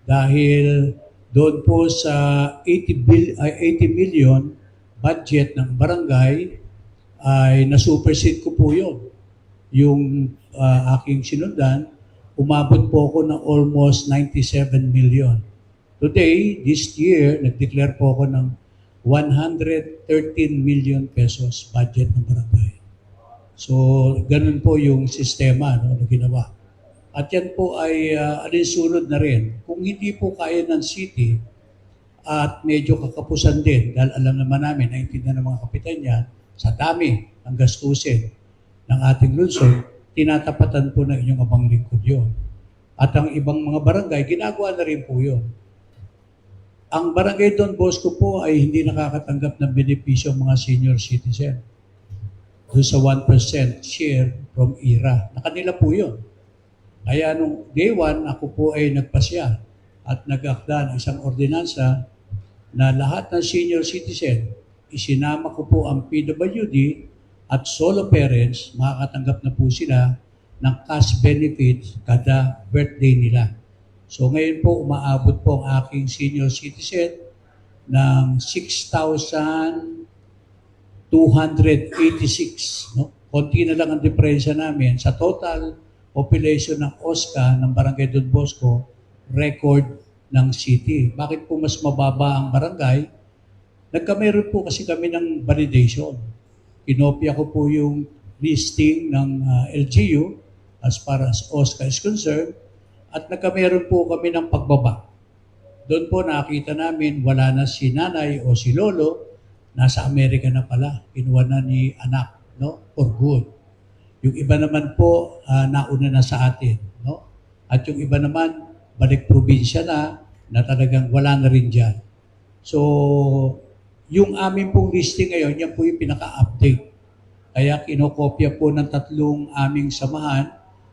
dahil doon po sa 80 million budget ng barangay ay na-supersede ko po yun. Yung aking sinundan, umabot po ako ng almost 97 million. Today, this year, nag-declare po ako ng 113 million pesos budget ng barangay. So, ganun po yung sistema na ginawa. At yan po ay alinsunod na rin. Kung hindi po kaya ng city at medyo kakapusan din, dahil alam naman namin, naintindihan ng mga kapitan yan, sa dami ng gastusin ng ating lungsod, tinatapatan po ng inyong abang lingkod yun. At ang ibang mga barangay, ginagawa na rin po yun. Ang barangay Don Bosco po ay hindi nakakatanggap ng benepisyo ng mga senior citizen. Doon sa 1% share from IRA. Nakanila po yun. Kaya nung day one, ako po ay nagpasya at nag-akda ng isang ordinansa na lahat ng senior citizen, isinama ko po ang PWD at solo parents, makakatanggap na po sila ng cash benefits kada birthday nila. So ngayon po, umaabot po ang aking senior citizen ng 6,286. No? Konti na lang ang diferensya namin. Sa total population ng OSCA ng Barangay Don Bosco, record ng city. Bakit po mas mababa ang barangay? Nagkameron po kasi kami ng validation. Kinopya ko po yung listing ng LGU as far as OSCA is concerned at nagkameron po kami ng pagbaba. Doon po nakita namin wala na si nanay o si lolo, nasa Amerika na pala. Kinuha na ni anak, no? For good. Yung iba naman po, nauna na sa atin, no? At yung iba naman, balik probinsya na talagang wala na rin dyan. So, yung amin pong listing ngayon, yan po yung pinaka-update. Kaya kinokopya po ng 3 aming samahan,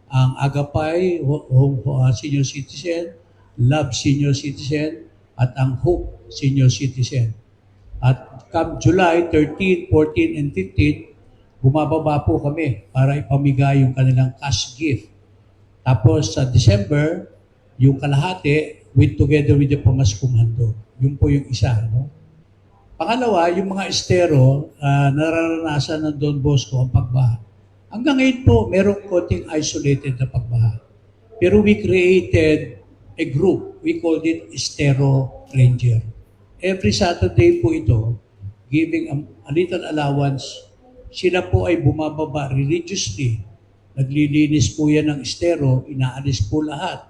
ang Agapay Senior Citizen, Love Senior Citizen, at ang Hope Senior Citizen. At come July 13, 14, and 15, bumababa po kami para ipamigay yung kanilang cash gift. Tapos sa December, yung kalahati, together with the pamaskong handog. Yun po yung isa. No? Pangalawa, yung mga estero, nararanasan ng Don Bosco ang pagbaha. Hanggang ngayon po, merong konting isolated na pagbaha. Pero we created a group. We called it Estero Ranger. Every Saturday po ito, giving a little allowance, sila po ay bumababa religiously. Naglilinis po yan ng estero, inaalis po lahat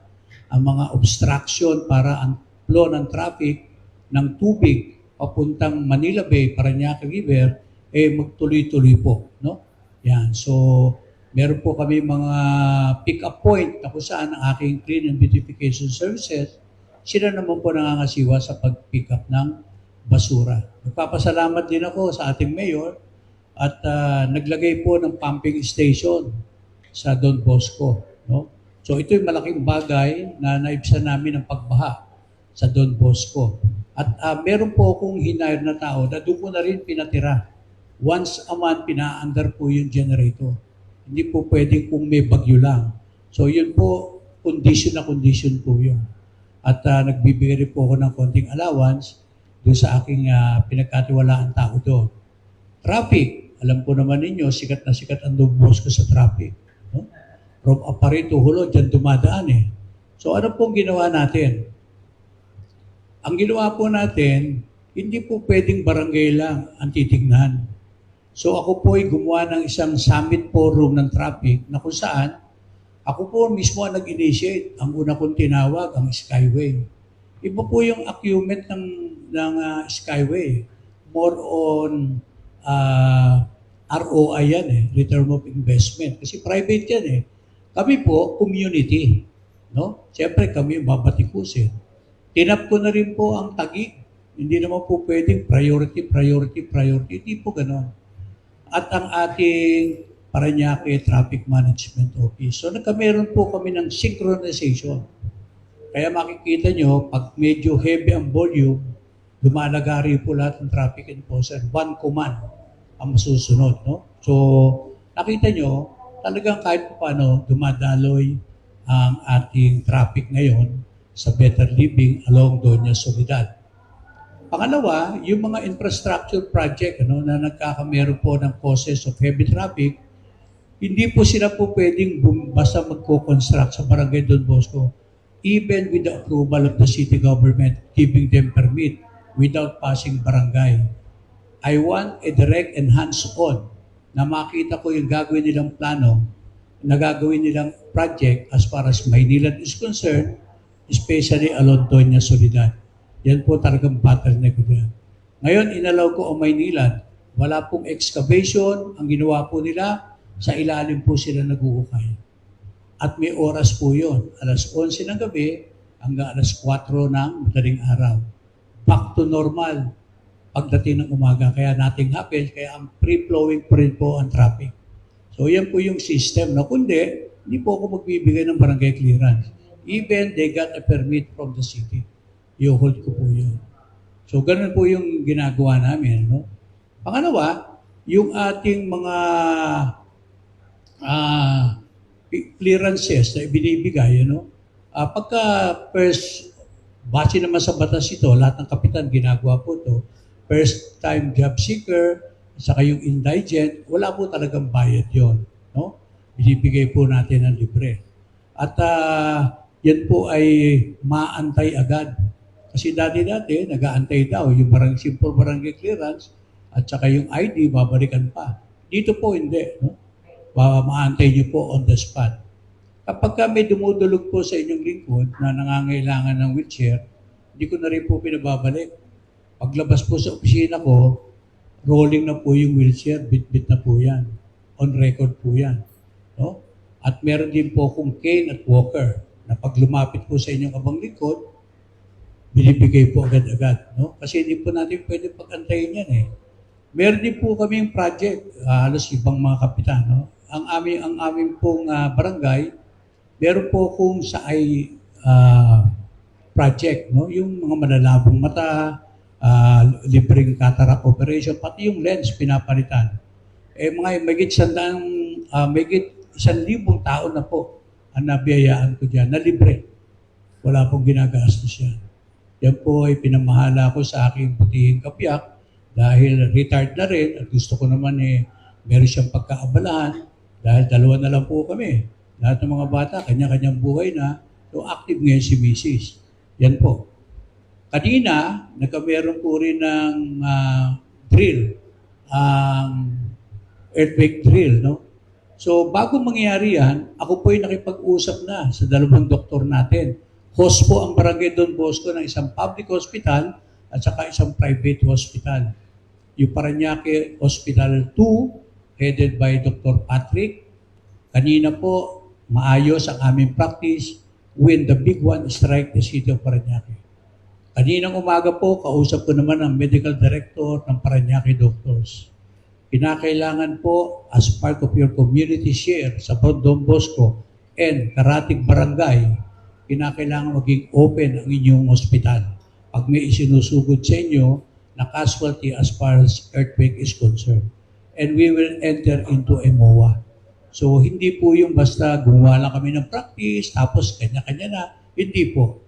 ang mga obstruction para ang flow ng traffic ng tubig papuntang Manila Bay, Parañaque River, magtuloy-tuloy po. No? Yan. So, meron po kami mga pick-up point na kung saan ang aking clean and beautification services, sila naman po nangangasiwa sa pag-pick up ng basura. Nagpapasalamat din ako sa ating mayor at naglagay po ng pumping station sa Don Bosco. No? So ito yung malaking bagay na naibsan namin ng pagbaha sa Don Bosco. At meron po akong hinire na tao na doon ko na rin pinatira. Once a month, pina-under po yung generator. Hindi po pwedeng kung may bagyo lang. So yun po, condition na condition po yun. At nagbibigay rin po ako ng konting allowance doon sa aking pinagkatiwalaan tao doon. Traffic, alam po naman ninyo, sikat na sikat ang Don Bosco sa traffic. No? From Apari to Hulod, dyan dumadaan eh. So ano pong ginawa natin? Ang ginawa po natin, hindi po pwedeng barangay lang ang titignan. So ako po ay gumawa ng isang summit forum ng traffic na kung saan ako po mismo ang nag-initiate. Ang una kong tinawag, ang Skyway. Iba po yung acumen ng Skyway. More on ROI yan eh, return of investment. Kasi private yan eh. Kami po, community. No? Siyempre kami babatikusin. Tinap ko na rin po ang Taguig. Hindi naman po pwedeng priority. Hindi po gano'n. At ang ating Parañaque Traffic Management Office. So nagkameron po kami ng synchronization. Kaya makikita nyo, pag medyo heavy ang volume, lumalagari po lahat ng traffic enforcer. One command ang masusunod. No? So nakita nyo, talagang kahit paano dumadaloy ang ating traffic ngayon sa better living along Doña Soledad. Pangalawa, yung mga infrastructure project na nagkakamero po ng causes of heavy traffic, hindi po sila po pwedeng basta magko-construct sa Barangay Don Bosco, even with the approval of the city government, giving them permit without passing barangay. I want a direct and hands-on na makita ko yung gagawin nilang plano, na gagawin nilang project as far as Maynila is concerned, especially along Doña Soledad. Yan po talagang bottleneck ko dyan. Ngayon, inalaw ko ang Maynila. Wala pong excavation. Ang ginawa po nila, sa ilalim po sila naguhukay. At may oras po yun. Alas 11 ng gabi hanggang alas 4 ng madaling araw. Back to normal pagdating ng umaga. Kaya nothing happens. Kaya ang free-flowing pa rin po ang traffic. So yan po yung system. Na kundi, hindi po ako magbibigay ng barangay clearance. Even they got a permit from the city. I-hold ko po yun. So, ganun po yung ginagawa namin. No? Pangalawa, yung ating mga clearances na ibinibigay, pagka first, base naman sa batas ito, lahat ng kapitan ginagawa po ito, first time job seeker, saka yung indigent, wala po talagang bayad yon. No? Binibigay po natin ng libre. At yan po ay maantay agad. Kasi dati-dati, nag-aantay daw yung simple barangay clearance at saka yung ID, babalikan pa. Dito po hindi. No? Maantay nyo po on the spot. Kapag may dumudulog po sa inyong lingkod na nangangailangan ng wheelchair, hindi ko na rin po pinababalik. Paglabas po sa opisina ko, rolling na po yung wheelchair, bit-bit na po yan. On record po yan. No? At meron din po akong cane at walker na pag lumapit po sa inyong abang lingkod, binibigay po agad-agad. No? Kasi hindi po natin pwede pag-antayin yan eh. Meron din po kaming project, halos ibang mga kapitan. No? Ang aming pong barangay, meron po kung sa project, no? Yung mga malalabong mata, libreng cataract operation, pati yung lens pinapalitan. Mayigit 1,000 tao na po ang nabiyayaan ko dyan, na libre. Wala pong ginagastos yan. Yan po ay pinamahala ko sa aking putihing kapiyak dahil retired na rin at gusto ko naman meron siyang pagkaabalahan dahil 2 na lang po kami. Lahat ng mga bata, kanya-kanyang buhay na. So, active ngayon si Mrs. Yan po. Kanina, nagkameron po rin ng drill. Earthquake drill, no? So, bago mangyari yan, ako po ay nakipag-usap na sa 2 doktor natin. Host po ang Barangay Don Bosco ng isang public hospital at saka isang private hospital. Yung Parañaque Hospital 2, headed by Dr. Patrick. Kanina po, maayos ang aming practice when the big one strike the city of Parañaque. Kaninang umaga po, kausap ko naman ang medical director ng Parañaque Doctors. Kinakailangan po, as part of your community share sa Don Bosco and Karatig Barangay, kinakailangan maging open ang inyong ospital. Pag may isinusugod sa inyo na casualty as far as earthquake is concerned. And we will enter into a MOA. So, hindi po yung basta gumawa lang kami ng practice, tapos kanya-kanya na. Hindi po.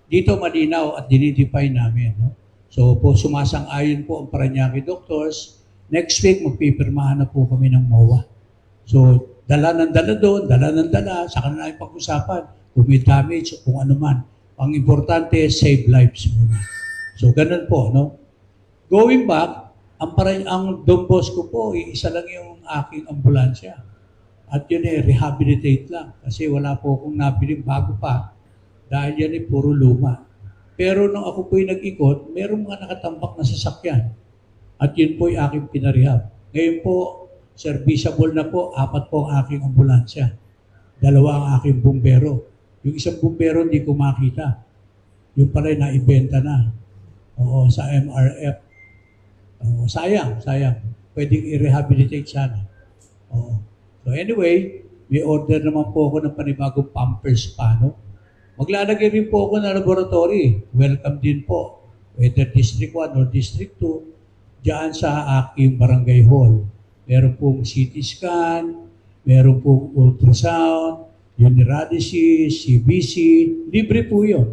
Dito malinaw at dinidefine namin. No? So, sumasang-ayon po ang Parañaque Doctors. Next week, magpipirmahan na po kami ng MOA. So, dala ng dala doon, dala ng dala, saka na namin pag-usapan kung may damage o kung ano man. Ang importante, save lives muna. So, ganun po. No? Going back, ang Don Bosco po, isa lang yung aking ambulansya. At yun rehabilitate lang. Kasi wala po akong nabiling bago pa. Dahil yan puro luma. Pero nung ako po'y nag-ikot, meron mga nakatambak na sasakyan. At yun po'y aking pinarehab. Ngayon po, serviceable na po, 4 po ang aking ambulansya. 2 ang aking bumbero. Yung isang bumbero hindi ko makita. Yung pala naibenta na. Oo, sa MRF. Oo, sayang. Pwedeng i-rehabilitate sana. Oo. So anyway, may order naman po ako ng panibagong Pampers pa, no? Maglalagay rin po ako ng laboratory. Welcome din po. Whether District 1 or District 2, diyan sa aking barangay hall. Meron pong CT scan, meron pong ultrasound, urinalysis, CBC, libre po yun.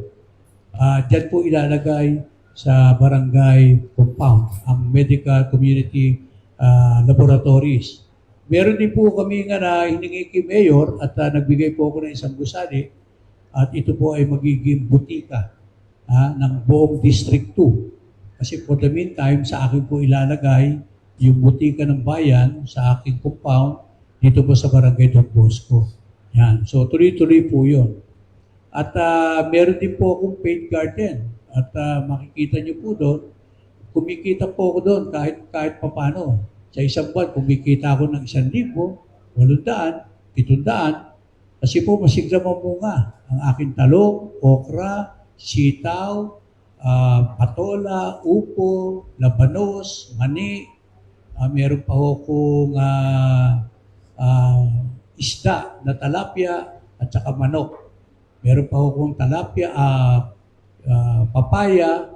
Diyan po ilalagay sa barangay compound, ang medical community laboratories. Meron din po kami nga na hiningi kay Mayor at nagbigay po ako ng isang gusali at ito po ay magiging butika ng buong District 2. Kasi for the meantime, sa akin po ilalagay yung butika ng bayan sa aking compound dito po sa Barangay Don Bosco. Yan. So tuloy-tuloy po yun. At meron din po akong paid garden. At makikita nyo po doon, kumikita po ako doon kahit papano. Sa isang buwan, kumikita ako ng 1,000, 800, 700. Kasi po masigla mamunga ang aking talong, okra, sitaw, patola, upo, labanos, mani. Meron pa akong isda na talapia at saka manok. Meron pa akong talapia, papaya,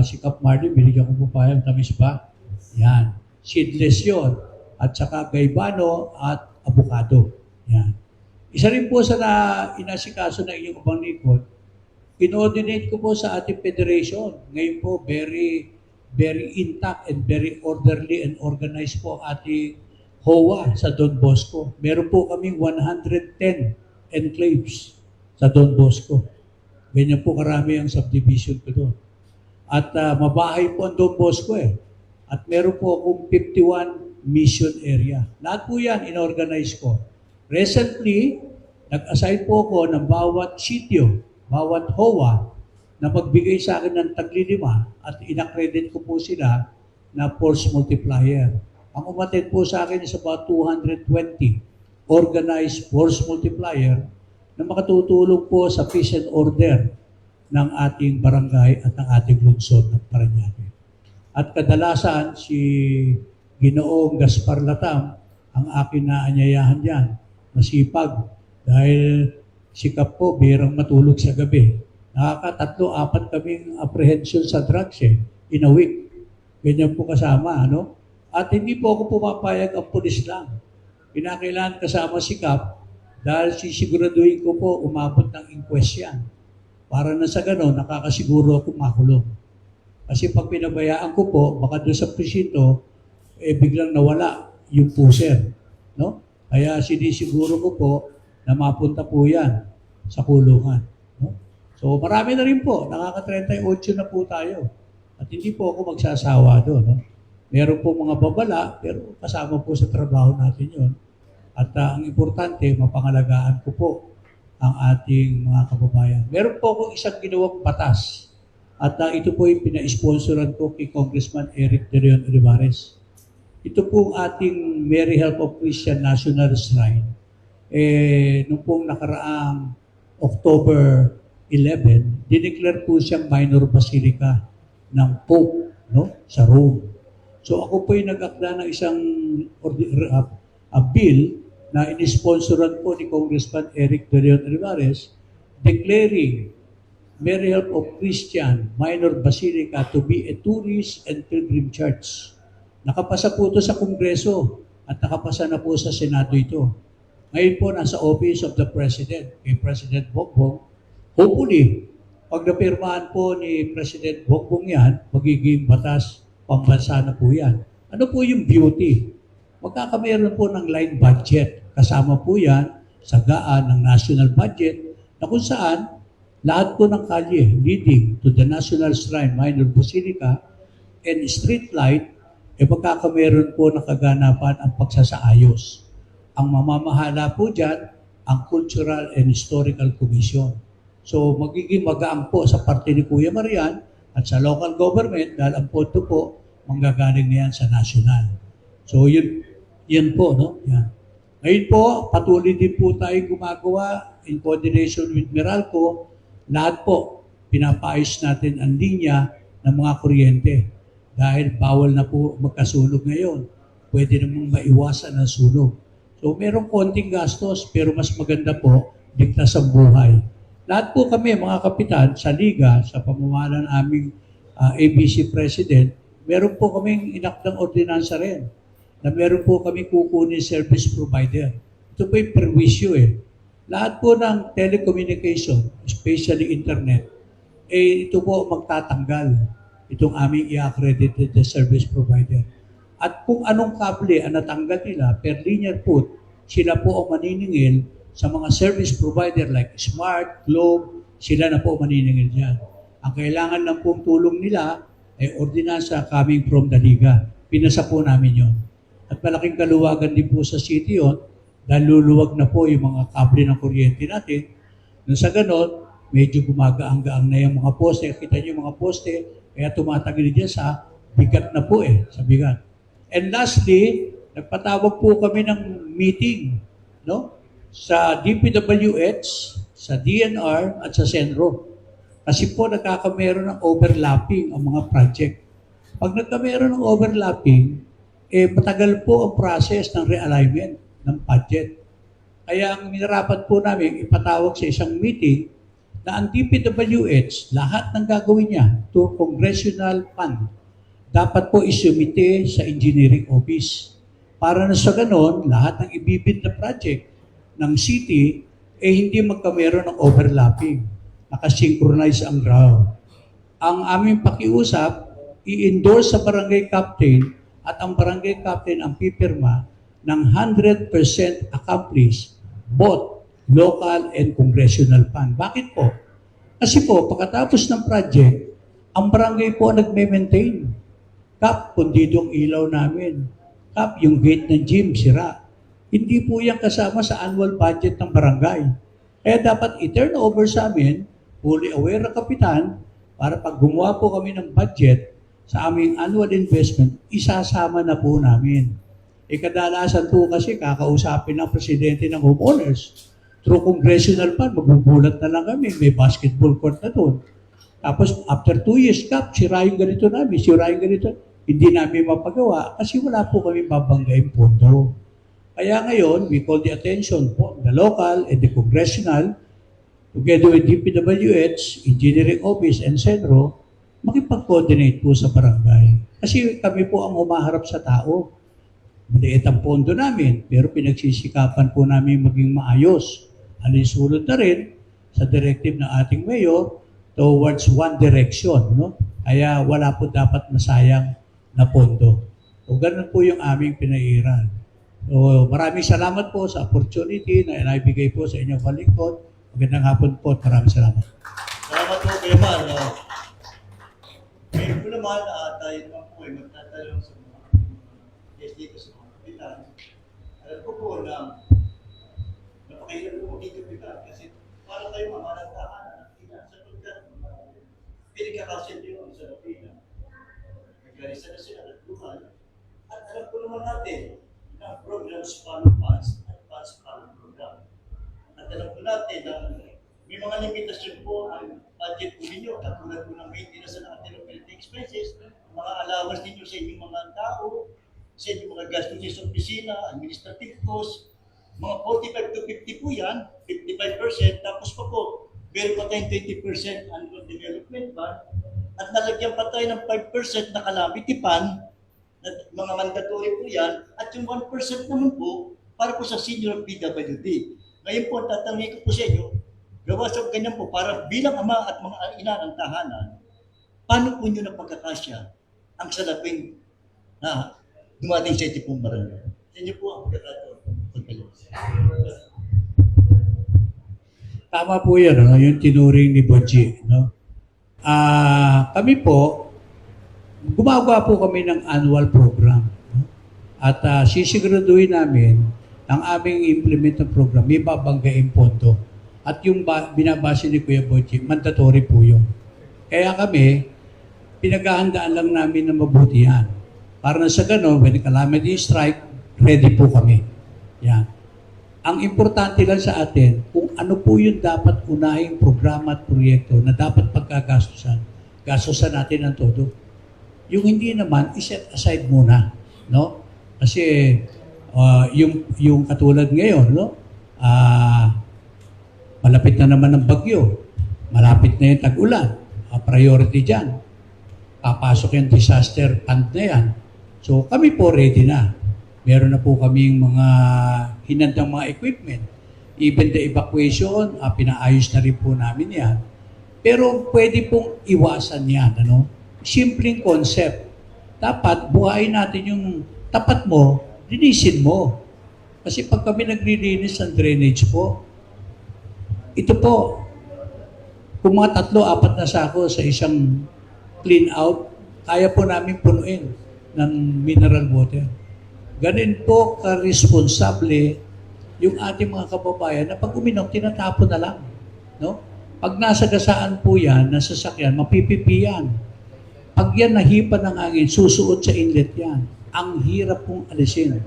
si Kap Marley, binigyan ko papaya, tamis ba? Yan. Seedless yun. At saka gaybano at avocado. Yan. Isa rin po sa inasikaso ng inyong abang likod, in-ordinate ko po sa ating federation. Ngayon po, very intact and very orderly and organized po ang ating HOA sa Don Bosco. Meron po kaming 110 enclaves sa Don Bosco. Ganyan po karami ang subdivision ko doon. At mabahay po ang Don Bosco eh. At meron po akong 51 mission area. Lahat po yan inorganize ko. Recently, nag-assign po ako ng bawat sitio, bawat HOA, na magbigay sa akin ng tagli-5 at inaccredit ko po sila na force multiplier. Ang umattend po sa akin is about 220 organized force multiplier na makatutulong po sa peace and order ng ating barangay at ng ating lungsod ng Parañaque. At kadalasan, si Ginoong Gaspar Latam, ang akin na anyayahan diyan, masipag. Dahil sikap po, birang matulog sa gabi. Nakaka-3-4 kaming apprehension sa drugs in a week. Ganyan po kasama, ano? At hindi po ako pumapayag ang pulis lang. Kinakailangan kasama sikap dahil sisiguraduhin ko po umabot ng inquest yan. Para na sa gano'n, nakakasiguro ako makulong. Kasi pag pinabayaan ko po, baka doon sa presinto, biglang nawala yung puser. No? Kaya sinisiguro ko po na mapunta po yan sa kulungan. No? So marami na rin po, nakaka-38 na po tayo. At hindi po ako magsasawa doon. No? Meron po mga babala, pero kasama po sa trabaho natin yun. At ang importante, mapangalagaan ko po ang ating mga kababayan. Meron po akong isang ginawang batas. At ito po yung pina-sponsoran ko kay Congressman Eric De Leon Olivares. Ito po ang ating Mary Help of Christian National Shrine. Noong pong nakaraang October 11, dineclare po siyang minor basilica ng Pope, no, sa Rome. So ako po yung nag-akda ng isang bill na inisponsoran po ni Congressman Eric De Leon Olivares, declaring Mary Help of Christian Minor Basilica to be a tourist and pilgrim church. Nakapasa po ito sa Kongreso at nakapasa na po sa Senado ito. Ngayon po nasa Office of the President, kay President Bongbong. Hopefully, pag napirmahan po ni President Bongbong yan, magiging batas pambansa na po yan. Ano po yung beauty? Magkakameron po ng line budget. Kasama po yan sa gaan ng national budget na kung saan lahat po ng kalye leading to the National Shrine Minor Basilica and street light, magkakameron po ng kaganapan ang pagsasaayos. Ang mamamahala po dyan, ang Cultural and Historical Commission. So magiging magaan po sa parte ni Kuya Marian at sa local government dahil ang pondo po manggagaling na yan sa national. So yan po, no? Yan. Ngayon po, patuloy din po tayo gumagawa in coordination with Meralco. Lahat po, pinapaayos natin ang linya ng mga kuryente. Dahil bawal na po magkasunog ngayon. Pwede namang maiwasan ang sunog. So merong konting gastos, pero mas maganda po, ligtas ang buhay. Lahat po kami, mga kapitan, sa Liga, sa pamamahala ng aming ABC President, meron po kaming inakdang ordinansa rin na meron po kami kukunin service provider. Ito po yung perwisyo Lahat po ng telecommunication, especially internet, ito po magtatanggal itong aming i-accredited service provider. At kung anong kable ang natanggal nila per linear foot, sila po ang maniningil sa mga service provider like Smart, Globe, sila na po maniningil dyan. Ang kailangan ng pong tulong nila ay ordinansa coming from the Liga. Pinasa po namin yon. At malaking kaluwagan din po sa city yon dahil luluwag na po yung mga kable ng kuryente natin. Nung sa ganon, medyo gumagaang-gaang na yung mga poste. Kita niyo yung mga poste, kaya tumatagil dyan sa bigat na po sa bigat. And lastly, nagpatawag po kami ng meeting, no? Sa DPWH, sa DNR, at sa Senro. Kasi po nagkakameron ng overlapping ang mga project. Pag nagkameron ng overlapping, matagal po ang process ng realignment ng budget. Kaya ang minarapat po namin, ipatawag sa isang meeting na ang DPWH, lahat ng gagawin niya to congressional fund, dapat po isumite sa engineering office. Para na sa ganon, lahat ng ibibid na project ng city, hindi magkameron ng overlapping. Nakasynchronize ang ground. Ang aming pakiusap, i-endorse sa barangay captain at ang barangay captain ang pipirma ng 100% accomplished both local and congressional fund. Bakit po? Kasi po, pagkatapos ng project, ang barangay po ang nagme-maintain. Kap, pundido ang ilaw namin. Kap, yung gate ng gym, sira. Hindi po yan kasama sa annual budget ng barangay. Kaya dapat i-turn over sa amin, fully aware ng kapitan, para pag gumawa po kami ng budget sa aming annual investment, isasama na po namin. Kadalasan po kasi kakausapin ng presidente ng homeowners. Through congressional fund, magbubulat na lang kami, may basketball court na doon. Tapos after 2 years, Kap, sira yung ganito namin, sira yung ganito. Hindi namin mapagawa kasi wala po kami babanggain pondo. Kaya ngayon, we call the attention po the local and the congressional, together with DPWH, Engineering Office, and Senro, makipag-coordinate po sa barangay. Kasi kami po ang humaharap sa tao. Maliit ang pondo namin, pero pinagsisikapan po namin maging maayos. Alinsulot na rin sa directive ng ating mayor towards one direction. No? Kaya wala po dapat masayang na pondo. So, ganun po yung aming pinairan. So, maraming salamat po sa opportunity na inabigay po sa inyong kalingkod. Magandang hapon po at maraming salamat. Salamat po kayo, Man. Ngayon po naman, tayo naman po ay magtatanong sa mga guest dito sa mga kapitan. Alam ko po na napakahirap po maging kapitan kasi para tayo mamanagtahan sa pagkat pinagkakasin nyo ang sarapina. Nagkarisa na sila at buhay. At alam po naman natin na programs follow funds at funds follow program. At alam po natin na may mga limitasyon po ang budget po ninyo, katulad po ng maintenance ng ating operating expenses, mga allowance ninyo sa inyong mga tao, sa inyong mga gastos sa opisina, administrative costs, mga 45 to 50 po yan, 55%, tapos pa po, meron pa tayong 20% annual development fund, at nalagyan pa tayo ng 5% na calamity fund, na mga mandatory po yan, at yung 1% naman po, para po sa senior PWD. Ngayon po, tatanungin ko po sa inyo, gawa sa ganyan po, para bilang ama at mga ina ng tahanan, paano po nyo na pagkakasya ang salaping na dumating sa ito pong barangay? Sa inyo po ang pagkakataon. Tama po yan, no? Yung tinuring ni Boji. No? Kami po, gumagawa po kami ng annual program. No? At sisiguraduhin namin ang aming implement ng program, may babanggain pondo. At yung binabase ni Kuya Boji, mandatory po yun. Kaya kami, pinaghahandaan lang namin na mabuti yan. Para na sa gano'n, when calamity strike, ready po kami. Yan. Ang importante lang sa atin, kung ano po yung dapat unahing programa at proyekto na dapat pagkagastusan, gastusan natin ang todo. Yung hindi naman, iset aside muna. No? Kasi yung katulad ngayon, no? Malapit na naman ang bagyo. Malapit na yung tag-ulan. Priority dyan. Papasok yung disaster fund na yan. So kami po ready na. Meron na po kaming mga hinandang mga equipment. Even the evacuation, pinaayos na rin po namin yan. Pero pwede pong iwasan yan. Ano? Simpleng concept. Dapat buhayin natin yung tapat mo, linisin mo. Kasi pag kami nagre-release ng drainage po, ito po, kung mga 3-4 na sako sa isang clean out, kaya po namin punuin ng mineral water. Ganun po ka-responsable yung ating mga kababayan na pag uminom, tinatapon na lang. No? Pag nasa gasaan po yan, nasa sasakyan, mapipipi yan. Pag yan nahipan ng hangin, susuot sa inlet yan. Ang hirap pong alisin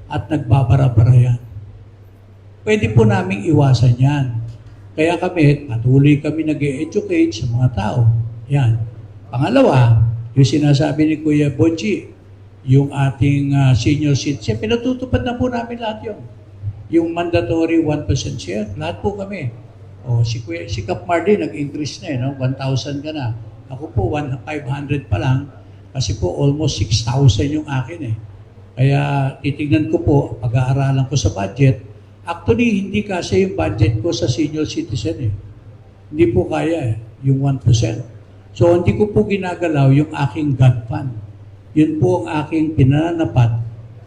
at nagbabara-bara yan. Pwede po naming iwasan yan. Kaya kami, patuloy kami nag-educate sa mga tao. Yan. Pangalawa, yung sinasabi ni Kuya Boji, yung ating senior citizen, pinatutupad na po namin lahat yun. Yung mandatory 1% share, lahat po kami. O, si Kap Mardy, nag-increase na no? 1,000 ka na. Ako po, 500 pa lang. Kasi po, almost 6,000 yung akin eh. Kaya titignan ko po, pag-aaralan ko sa budget, actually, hindi kasi yung budget ko sa senior citizen eh. Hindi po kaya eh, yung 1%. So, hindi ko po ginagalaw yung aking God fund. Yun po ang aking pinananapat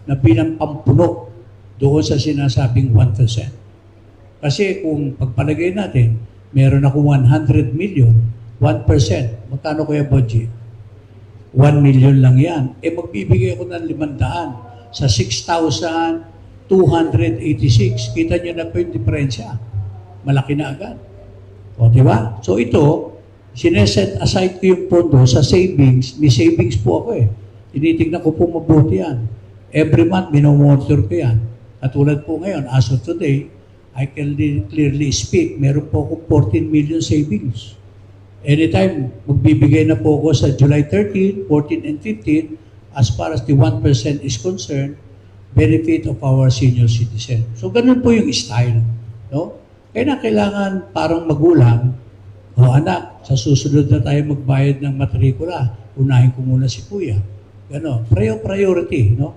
na bilang pampuno doon sa sinasabing 1%. Kasi kung pagpalagay natin, meron ako 100 million, 1%. Magkano kaya budget? 1 million lang yan. Magbibigay ako ng 500 sa 6,286. Kita nyo na po yung diferensya. Malaki na agad. O, di ba? So ito, sineset aside ko yung pondo sa savings. May savings po ako eh. Tinitignan ko po mabuti yan. Every month, minomonitor ko yan. Katulad po ngayon, as of today, I can clearly speak, meron po akong 14 million savings. Anytime, magbibigay na po ako sa July 13, 14, and 15, as far as the 1% is concerned, benefit of our senior citizen. So, ganun po yung style. No? Kaya na kailangan parang magulang, anak, sa susunod na tayo magbayad ng matrikula, unahin ko muna si kuya. Gano, priority, no?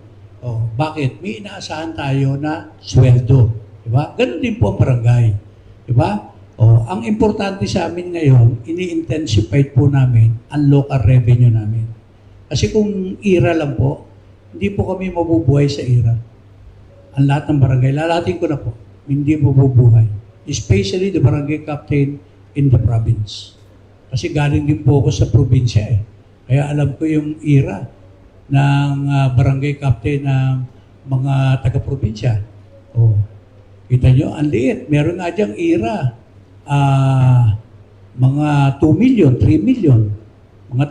Bakit? May inaasahan tayo na sweldo. Diba? Ganun din po ang barangay. Diba? Ang importante sa amin ngayon, ini-intensify po namin ang local revenue namin. Kasi kung IRA lang po, hindi po kami mabubuhay sa IRA. Ang lahat ng barangay, lalating ko na po, hindi mabubuhay. Especially the barangay captain in the province. Kasi galing din po ako sa probinsya eh. Kaya alam ko yung IRA ng barangay captain ng mga taga-probinsya. Kita nyo, ang liit. Meron nga diyang IRA. Mga 2 million, 3 million. Mga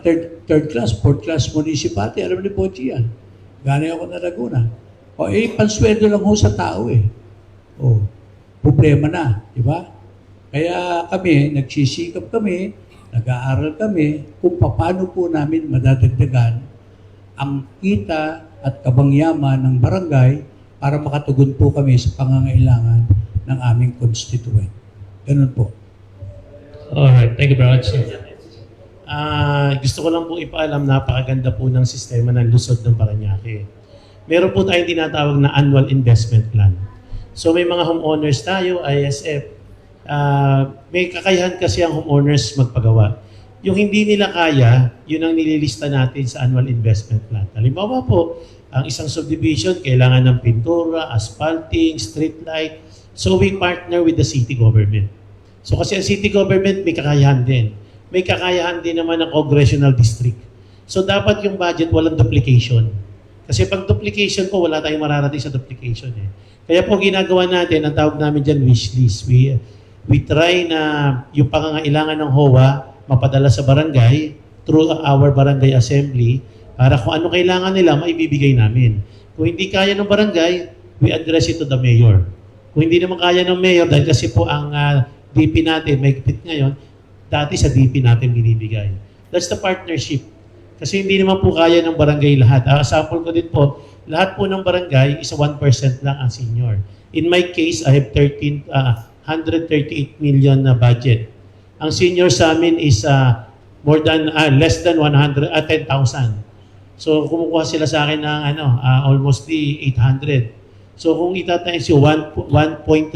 third class, fourth class municipality. Alam ni Pochi yan. Galing ako na Laguna. Pansweldo lang ho sa tao eh. Problema na. Di ba? Kaya kami, nagsisikap kami, nag-aaral kami kung paano po namin madadagdagan ang kita at kabangyaman ng barangay para makatugon po kami sa pangangailangan ng aming constituent. Ganun po. Alright, thank you very much. Gusto ko lang po ipaalam, napakaganda po ng sistema ng lusod ng Parañaque. Meron po tayong tinatawag na annual investment plan. So may mga homeowners tayo, ISF, may kakayahan kasi ang homeowners magpagawa. Yung hindi nila kaya, yun ang nililista natin sa annual investment plan. Halimbawa po, ang isang subdivision, kailangan ng pintura, asphalting, street light. So we partner with the city government. So kasi ang city government may kakayahan din. May kakayahan din naman ng congressional district. So dapat yung budget walang duplication. Kasi pag duplication po, wala tayong mararating sa duplication eh. Kaya po ginagawa natin, ang tawag namin dyan wish list. We try na yung pangangailangan ng HOA mapadala sa barangay through our barangay assembly para kung ano kailangan nila, maibibigay namin. Kung hindi kaya ng barangay, we address it to the mayor. Kung hindi naman kaya ng mayor, dahil kasi po ang DP natin, may kapit ngayon, dati sa DP natin binibigay. That's the partnership. Kasi hindi naman po kaya ng barangay lahat. Sample ko din po, lahat po ng barangay is 1% lang ang senior. In my case, I have 138 million na budget. Ang senior sa amin is less than 10,000. So kumukuha sila sa akin ng almost 800. So kung itatimes yung 1.3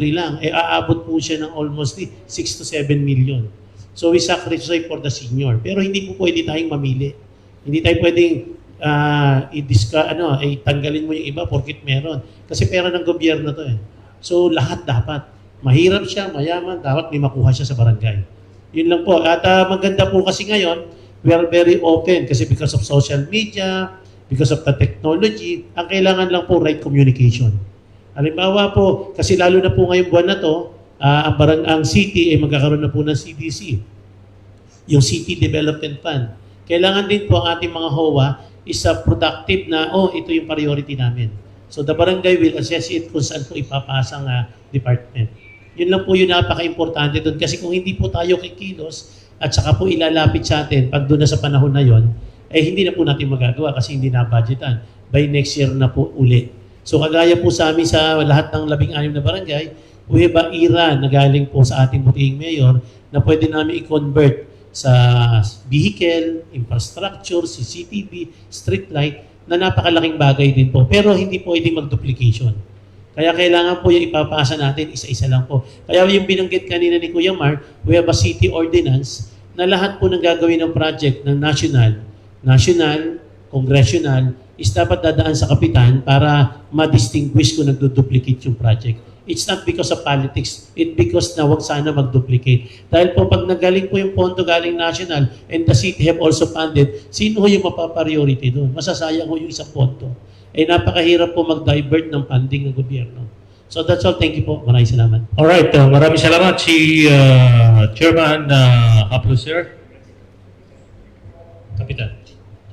lang, aabot po siya ng almost 6 to 7 million. So we sacrifice for the senior. Pero hindi po pwede tayong mamili. Hindi tayo pwedeng tanggalin mo yung iba porkit meron. Kasi pera ng gobyerno to eh. So lahat dapat. Mahirap siya, mayaman, dapat may makuha siya sa barangay. Yun lang po. At maganda po kasi ngayon, we are very open kasi because of social media, because of the technology, ang kailangan lang po right communication. Halimbawa po, kasi lalo na po ngayong buwan na to, ang city ay magkakaroon na po ng CDC, yung City Development Fund. Kailangan din po ang ating mga HOA is productive na, ito yung priority namin. So the barangay will assess it kung saan po ipapasang department. Yun lang po yung napaka-importante doon. Kasi kung hindi po tayo kikilos at saka po ilalapit sa atin pag doon na sa panahon na yon, hindi na po natin magagawa kasi hindi na budgetan. By next year na po uli. So kagaya po sa amin sa lahat ng 16 na barangay, we have a IRA na galing po sa ating butihing mayor na pwede namin i-convert sa vehicle, infrastructure, CCTV, street light, na napakalaking bagay din po. Pero hindi po pwedeng mag-duplication. Kaya kailangan po yung ipapasa natin, isa-isa lang po. Kaya yung binanggit kanina ni Kuya Mark, we have a city ordinance na lahat po ng gagawin ng project ng national, congressional, is dapat dadaan sa kapitan para ma-distinguish kung nagduduplicate yung project. It's not because of politics. It's because na wag sana mag-duplicate. Dahil po pag nagaling po yung pondo galing national and the city have also funded, sino ho yung mapapriority doon? Masasayang ho yung isang pondo. Eh napakahirap po mag-divert ng funding ng gobyerno. So that's all. Thank you po. Maraming salamat. Alright, maraming salamat si Chairman Haplo, sir. Kapitan.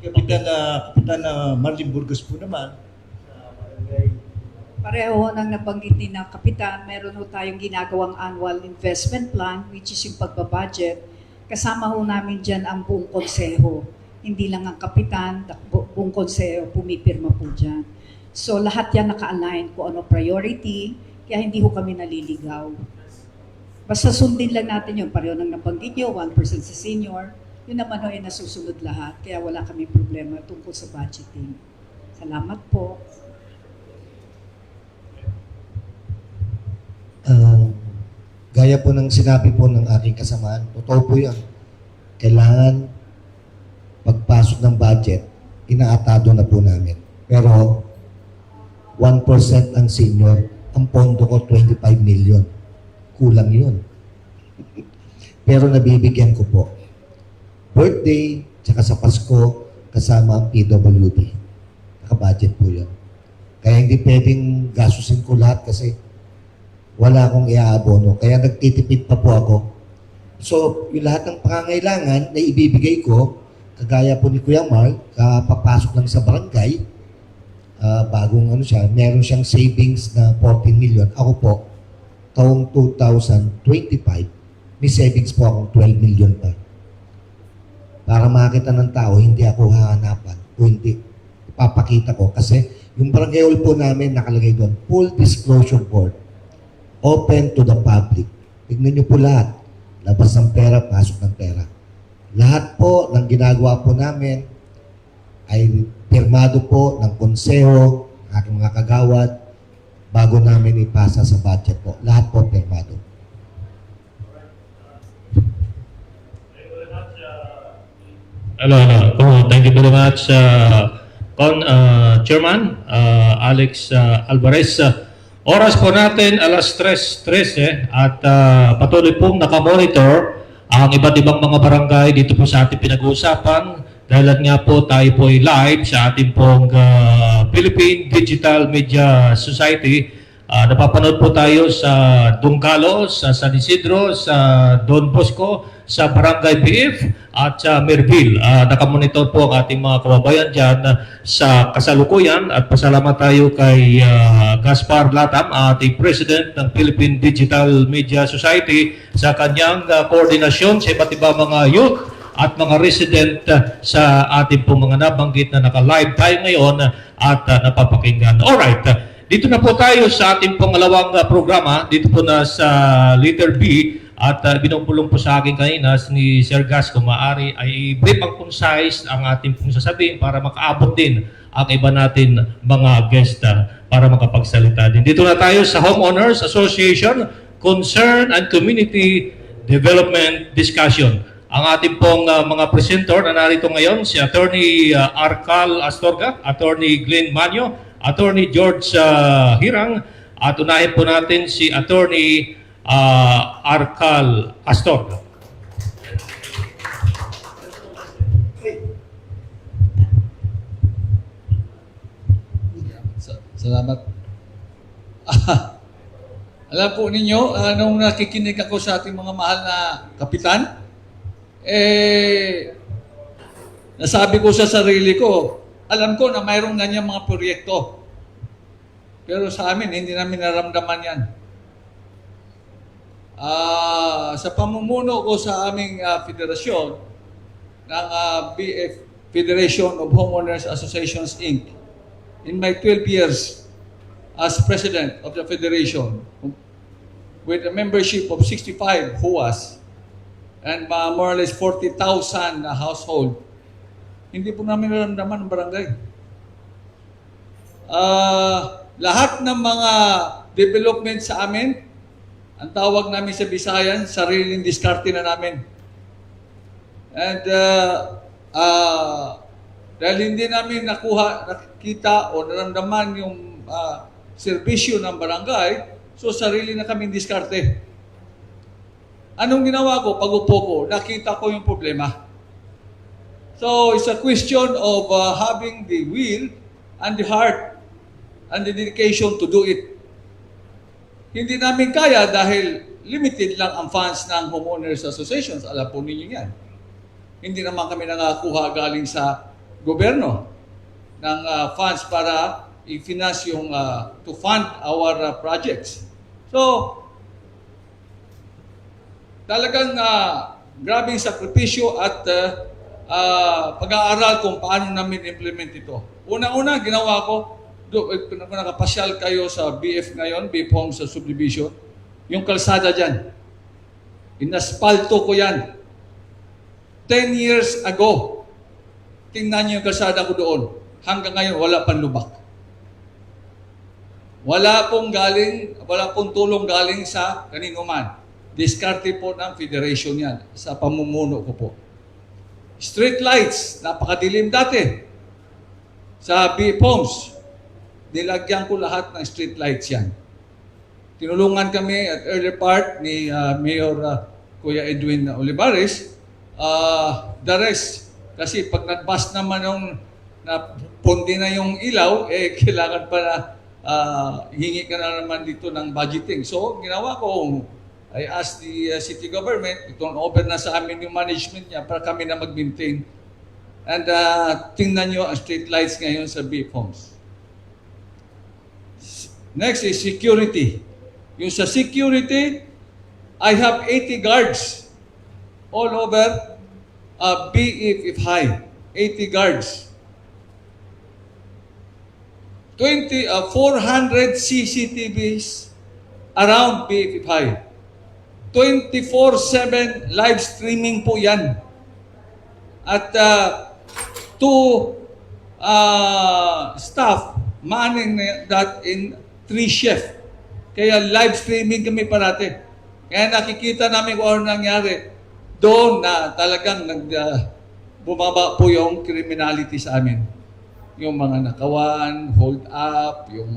Kapitan Marlin Burgos po naman. Pareho nang nabanggit ni na Kapitan, meron ho tayong ginagawang annual investment plan, which is yung pagbabudget. Kasama ho namin dyan ang buong konseho. Hindi lang ang Kapitan, buong konseho pumipirma po dyan. So lahat yan naka-align kung ano priority, kaya hindi ho kami naliligaw. Basta sundin lang natin yun. Pareho nang nabanggit nyo, 1% sa senior, yun naman ho ay nasusunod lahat. Kaya wala kami problema tungkol sa budgeting. Salamat po. Gaya po ng sinabi po ng aking kasamaan, totoo po yan. Kailangan pagpasok ng budget, inaatado na po namin. Pero 1% ang senior, ang pondo ko 25 million. Kulang yun. Pero nabibigyan ko po. Birthday, tsaka sa Pasko, kasama ang PWD. Naka-budget po yun. Kaya hindi pwedeng gasusin ko lahat kasi wala akong iaabono. Kaya nagtitipid pa po ako. So, yung lahat ng pangangailangan na ibibigay ko, kagaya po ni Kuya Mark, kapapasok lang sa barangay, bagong ano siya, meron siyang savings na 14 million. Ako po, taong 2025, may savings po akong 12 million pa. Para makita ng tao, hindi ako hahanapan o hindi ipapakita ko. Kasi yung barangay hall po namin nakalagay doon, full disclosure board. Open to the public. Tignan nyo po lahat. Labas ng pera, pasok ng pera. Lahat po ng ginagawa po namin ay pirmado po ng konseho, aking mga kagawad, bago namin ipasa sa budget po. Lahat po pirmado. Hello. Thank you very much, Chairman Alex Alvarez. Oras po natin alas 3:13 at patuloy pong nakamonitor ang iba't ibang mga barangay dito po sa ating pinag-uusapan. Dahil nga po tayo po ay live sa ating pong Philippine Digital Media Society. Napapanood po tayo sa Dungalo, sa San Isidro, sa Don Bosco, sa Barangay BF at sa Merville. Nakamonitor po ang ating mga kababayan dyan sa kasalukuyan at pasalamat tayo kay Gaspar Latam, ating President ng Philippine Digital Media Society sa kanyang koordinasyon sa iba't iba mga youth at mga resident sa ating pong mga nabanggit na naka-live tayo ngayon at napapakinggan. Alright, dito na po tayo sa ating pangalawang programa, dito po na sa letter B. At binumpulong po sa akin kanina ni Sir Gas kung maaari ay brief ang concise ang ating pong sasabihin para makaabot din ang iba natin mga guest para makapagsalita din. Dito na tayo sa Homeowners Association Concern and Community Development Discussion. Ang ating pong mga presenter na narito ngayon, si Attorney Arcal Astorga, Attorney Glenn Manyo, Attorney George Hirang, at unahin po natin si Attorney Arcal Astorga. Salamat. Alam po ninyo, nung nakikinig ako sa ating mga mahal na kapitan, nasabi ko sa sarili ko, alam ko na mayroong ganyan mga proyekto. Pero sa amin, hindi namin naramdaman yan. Sa pamumuno ko sa aming federasyon ng BF Federation of Homeowners Associations Inc. In my 12 years as president of the federation with a membership of 65 HUAs and more or less 40,000 household, hindi po namin naramdaman ng barangay. Lahat ng mga development sa amin, ang tawag namin sa Bisayan, sariling diskarte na namin. And dahil hindi namin nakita o naramdaman yung serbisyo ng barangay, So sarili na kaming diskarte. Anong ginawa ko? Pag-upo ko, nakita ko yung problema. So it's a question of having the will and the heart and the dedication to do it. Hindi namin kaya dahil limited lang ang funds ng homeowners associations. Alam po ninyo yan. Hindi naman kami nakakuha galing sa gobyerno ng funds para i-finance yung to fund our projects. So, talagang grabing sakripisyo at pag-aaral kung paano namin implement ito. Una-una, ginawa ko, kung nakapasyal kayo sa BF ngayon, BF Homes sa subdivision, yung kalsada dyan. Inaspalto ko yan. 10 years ago, tingnan niyo yung kalsada ko doon. Hanggang ngayon, wala pang lubak. Wala pong tulong galing sa kanino man. Diskarte po ng federation yan sa pamumuno ko po. Street lights, napakadilim dati. Sa BF Homes, nilagyan ko lahat ng street lights yan. Tinulungan kami at early part ni Mayor Kuya Edwin Olivares. The rest, kasi pag nag-bust naman yung pundi na yung ilaw, kailangan pa na hingi ka na naman dito ng budgeting. So, ginawa ko, I asked the city government, i-turn over na sa amin yung management niya para kami na mag-maintain. And tingnan nyo ang street lights ngayon sa BF Homes. Next is security. Yung sa security, I have 80 guards all over BF High. 80 guards. 400 CCTVs around BF High. 24/7 live streaming po yan. At two staff manning that in 3 shift. Kaya live streaming kami parati. Kaya nakikita namin kung ano nangyari. Doon na talagang bumaba po yung criminality sa amin. Yung mga nakawan, hold up, yung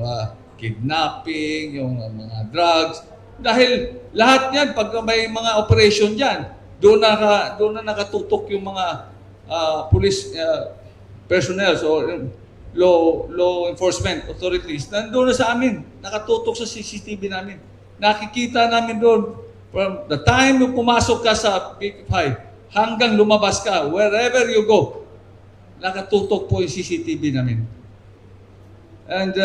kidnapping, yung mga drugs. Dahil lahat yan, pag may mga operation dyan, doon na nakatutok yung mga police personnel. So, law enforcement authorities, nandun na sa amin, nakatutok sa CCTV namin. Nakikita namin doon, from the time yung pumasok ka sa BF High, hanggang lumabas ka, wherever you go, nakatutok po yung CCTV namin. And,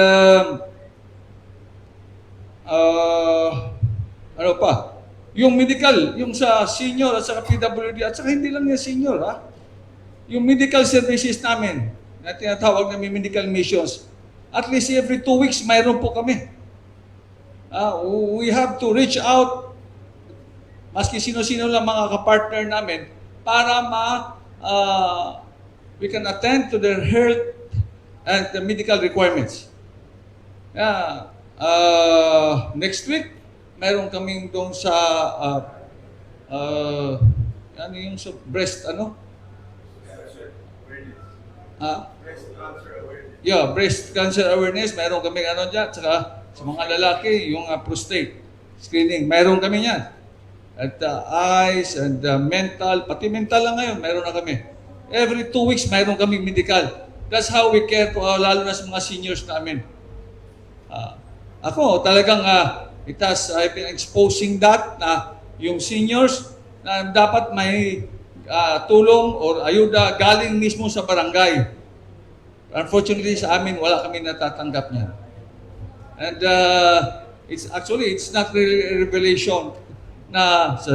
ano pa? Yung medical, yung sa senior at saka PWD, at saka hindi lang yung senior, yung medical services namin, na tinatawag namin medical missions. At least every 2 weeks, mayroon po kami. We have to reach out, maski sino-sino lang mga kapartner namin, para we can attend to their health and the medical requirements. Next week, mayroon kaming doon sa ano yung sa breast, ano? Breast cancer awareness, mayroon kami ano dyan, saka sa mga lalaki, yung prostate screening, mayroon kami yan. At eyes and mental, pati mental lang ngayon, mayroon na kami. Every 2 weeks, mayroon kami medical. That's how we care to, lalo na sa mga seniors namin. Ako, talagang I've been exposing that na yung seniors na dapat may tulong or ayuda galing mismo sa barangay. Unfortunately, sa amin, wala kami natatanggap niyan. And it's not really a revelation na sa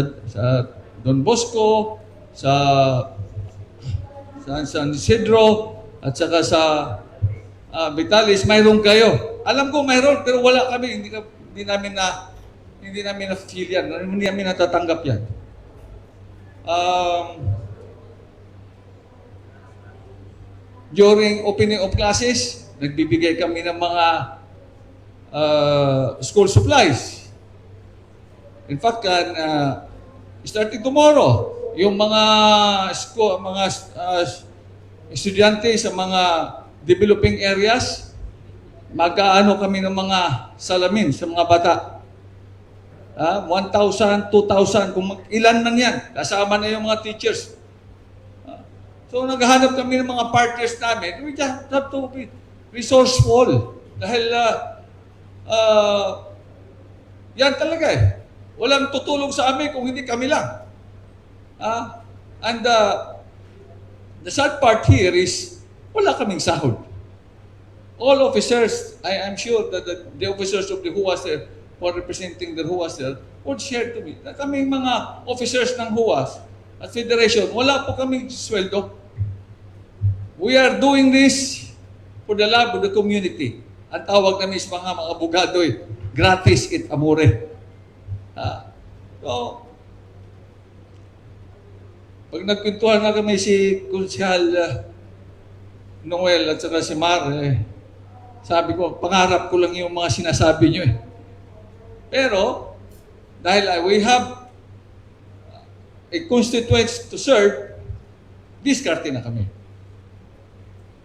Don Bosco, sa San Isidro, at saka sa Vitalis, mayroon kayo. Alam ko mayroon, pero wala kami. Hindi namin na-feel yan. Hindi namin natatanggap yan. During opening of classes, nagbibigay kami ng mga school supplies. In fact, starting tomorrow, yung mga estudyante sa mga developing areas, mag-aano kami ng mga salamin sa mga bata 1,000, 2,000, kung ilan man yan, kasama na yung mga teachers. So naghahanap kami ng mga partners namin. We just have to be resourceful. Dahil yan talaga eh. Walang tutulong sa amin kung hindi kami lang. And the sad part here is wala kaming sahod. All officers, I am sure that the officers of the HUAS there, who are representing the HUAS there, would share to me na kaming mga officers ng HUAS at Federation, wala po kaming sweldo. We are doing this for the love of the community. Ang tawag namin sa mga abogado gratis et amore. So, pag nagkwentuhan na kami si Kunsihal Noel at saka si Mar, sabi ko, pangarap ko lang yung mga sinasabi nyo eh. Pero, dahil we have a constituents to serve, diskarte na kami.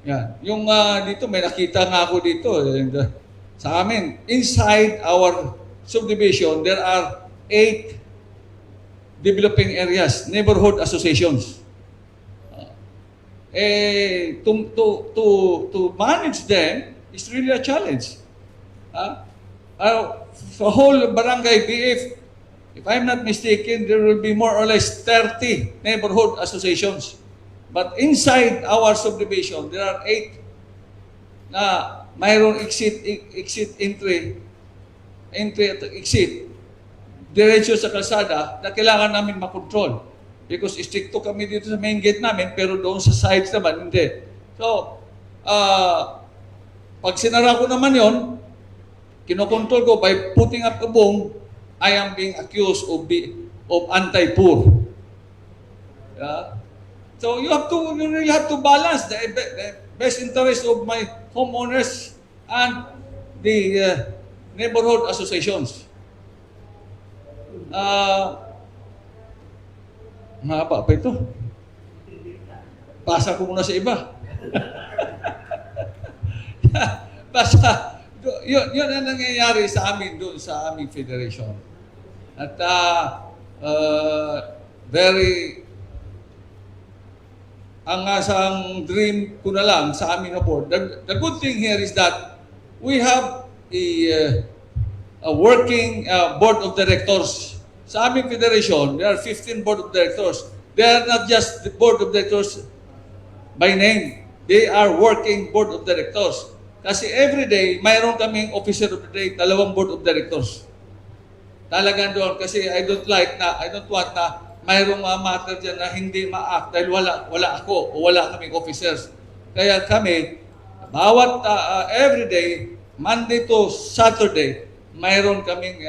Yan. Yung dito, may nakita nga ako dito. Sa amin, inside our subdivision, there are 8 developing areas, neighborhood associations. To manage them is really a challenge. The whole barangay BF, if I'm not mistaken, there will be more or less 30 neighborhood associations. But inside our subdivision, there are 8 na mayroong entry at exit, diretso sa kalsada na kailangan namin makontrol. Because stricto kami dito sa main gate namin, pero doon sa sides naman, hindi. So, pag sinara ko naman yon, kinokontrol ko by putting up a bomb, I am being accused of anti-poor. Yeah? So you really have to balance the best interest of my homeowners and the neighborhood associations. Mahaba pa ito. Pasa ko muna sa iba. Basta, yun ang nangyayari sa amin doon sa aming federation. At ang asang dream ko na lang sa aming board, the good thing here is that we have a working board of directors. Sa aming federation, there are 15 board of directors. They are not just the board of directors by name. They are working board of directors. Kasi every day, mayroon kaming officer of the day, 2 board of directors. Talagang doon. Kasi I don't want na mayroong matter dyan na hindi ma-act dahil wala ako o wala kaming officers. Kaya kami, bawat every day, Monday to Saturday, mayroon kaming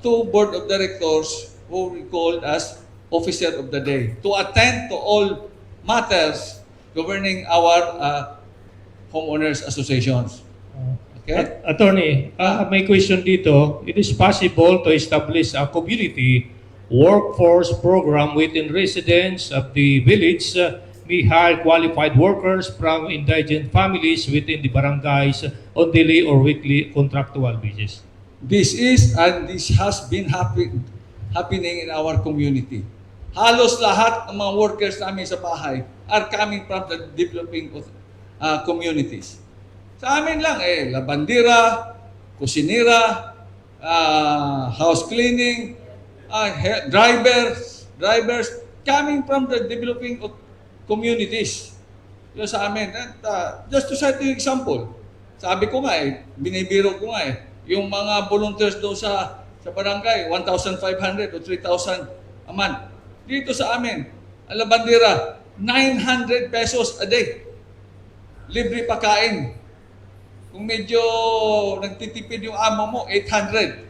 2 board of directors who we call as officer of the day to attend to all matters governing our homeowners associations. Okay? Attorney, may question dito. It is possible to establish a community workforce program within residents of the village may hire qualified workers from indigent families within the barangays on daily or weekly contractual basis. This is and this has been happening in our community. Halos lahat ng mga workers namin sa bahay are coming from the developing communities. Sa amin lang, labandera, kusinira, house cleaning, drivers coming from the developing communities. Yun sa amin. And, just to cite an example, sabi ko nga binibiro ko nga yung mga volunteers doon sa barangay, 1,500 o 3,000 a month. Dito sa amin, ang labandera, 900 pesos a day. Libre pakain. Kung medyo nagtitipid yung amo mo, 800.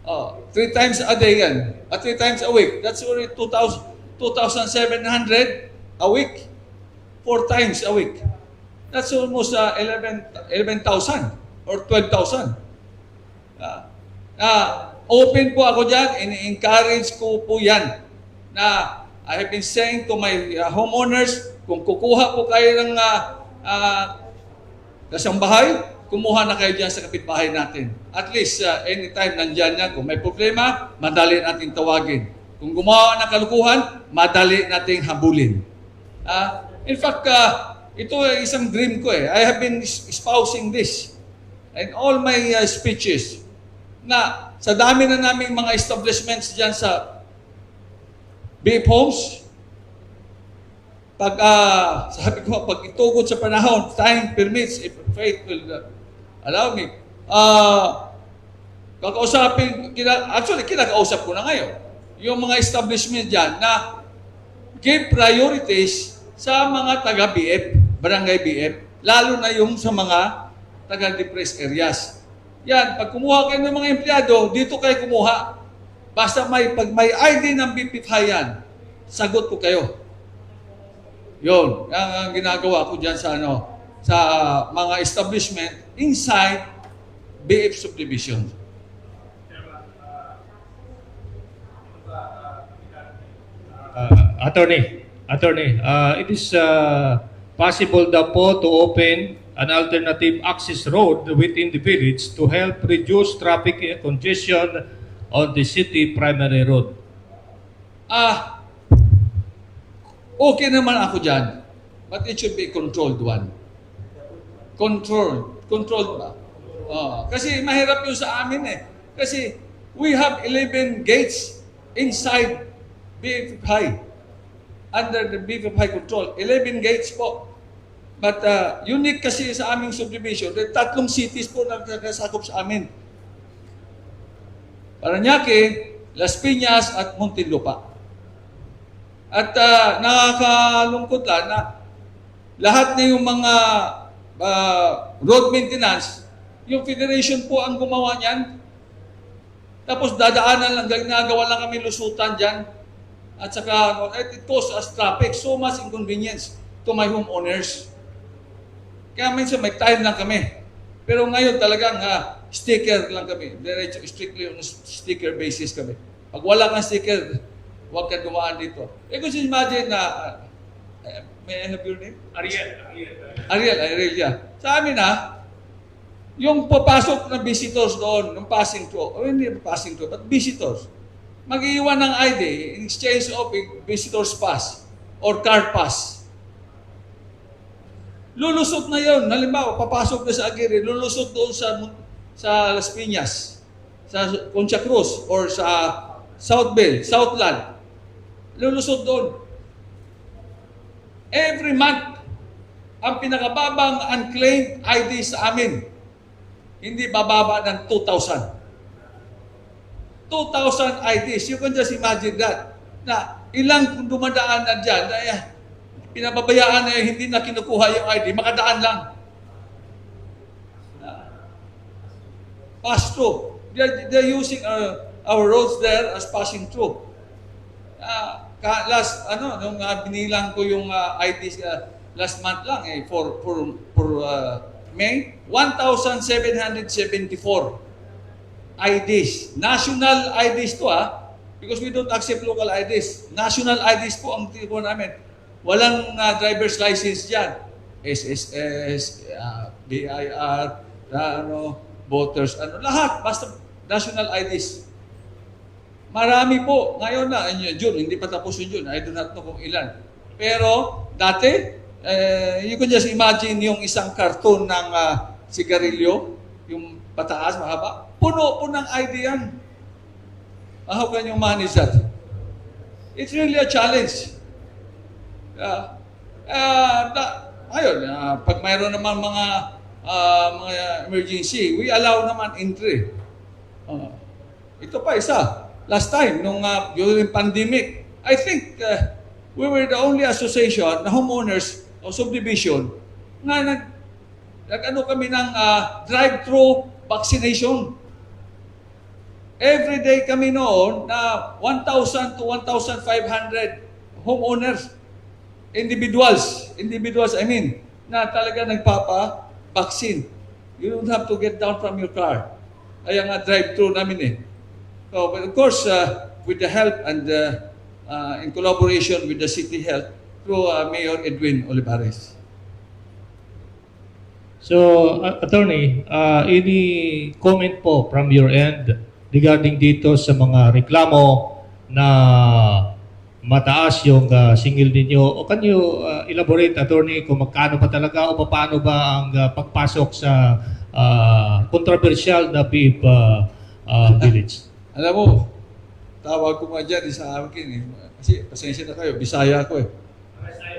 3 times a day yan. At 3 times a week. That's already 2,700 a week. 4 times a week. That's almost 11,000 or 12,000. Open po ako dyan. Ini-encourage ko po yan. Na I have been saying to my homeowners, kung kukuha po kayo ng kasambahay, kumuha na kayo dyan sa kapitbahay natin. At least, anytime nandyan yan, kung may problema, madali natin tawagin. Kung gumawa ng kalukuhan, madali nating habulin. In fact, ito ay isang dream ko eh. I have been espousing this in all my speeches na sa dami na naming mga establishments dyan sa BF Homes, sabi ko, pag itugod sa panahon, time permits, if faith will allow me, kinakausap ko na ngayon, yung mga establishment dyan na give priorities sa mga taga-BF, barangay BF, lalo na yung sa mga taga-depressed areas. Yan, pag kumuha kayo ng mga empleyado, dito kayo kumuha. Basta pag may ID ng BPF yan, sagot ko kayo. Yun, ang ginagawa ko dyan sa mga establishment inside BF subdivision. Attorney, it is possible daw po to open an alternative access road within the village to help reduce traffic congestion on the city primary road. Okay naman ako dyan, but it should be controlled one. Controlled ba? Kasi mahirap yun sa amin eh. Kasi we have 11 gates inside BF High. Under the BF High control. 11 gates po. But unique kasi sa aming subdivision, 3 cities po nagkakasakop sa amin. Parañaque, Las Piñas at Muntinlupa. At nakakalungkot lang na lahat na yung mga road maintenance, yung federation po ang gumawa niyan. Tapos dadaanan lang, ginagawa lang kami lusutan dyan. At saka, it causes us traffic, so much inconvenience to my homeowners. Kaya minsan may time lang kami. Pero ngayon talagang sticker lang kami. Strictly on sticker basis kami. Pag wala kang sticker, huwag kang dumaan dito. Kung imagine na, may I have your name? Ariel, yeah. Sa amin yung papasok na visitors doon, yung passing through, hindi passing through, but visitors, mag-iwan ng ID in exchange of a visitor's pass or car pass. Lulusot na yun. Halimbawa, papasok na sa Aguirre, lulusot doon sa Las Piñas, sa Concha Cruz, or sa South Bell, Southland. Lulusot doon. Every month, ang pinakababang unclaimed ID sa amin, hindi bababa ng 2,000. 2,000 IDs. You can just imagine that. Na ilang dumadaan na dyan, na pinababayaan na hindi na kinukuha yung ID, makadaan lang. Pass through. They're using our roads there as passing through. Nung binilang ko yung IDs last month lang, for May, 1,774 IDs. National IDs to because we don't accept local IDs. National IDs po ang tipo namin. Walang driver's license dyan. SSS, BIR, voters, lahat. Basta national IDs. Marami po. Ngayon na, June, hindi pa tapos yung June. I do not know kung ilan. Pero, dati, you can just imagine yung isang karton ng sigarilyo, yung pataas, mahaba. Puno po ng ID yan. How can you manage that? It's really a challenge. Pag mayroon naman mga emergency, we allow naman entry. Ito pa isa. Last time, during pandemic, I think we were the only association na homeowners o subdivision na nag-ano kami ng drive-through vaccination. Every day kami noon na 1,000 to 1,500 homeowners, individuals, na talaga nagpapa-vaccine. You don't have to get down from your car. Kaya nga drive-through namin So, but of course, with the help and in collaboration with the City Health through Mayor Edwin Olivares. So, Attorney, any comment po from your end regarding dito sa mga reklamo na mataas yung singil ninyo? O can you elaborate, Attorney, kung magkano ba talaga o paano ba ang pagpasok sa controversial na PIP village? Alam mo, tawag ko nga dyan sa akin eh. Kasi pasensya na kayo, Bisaya ako eh.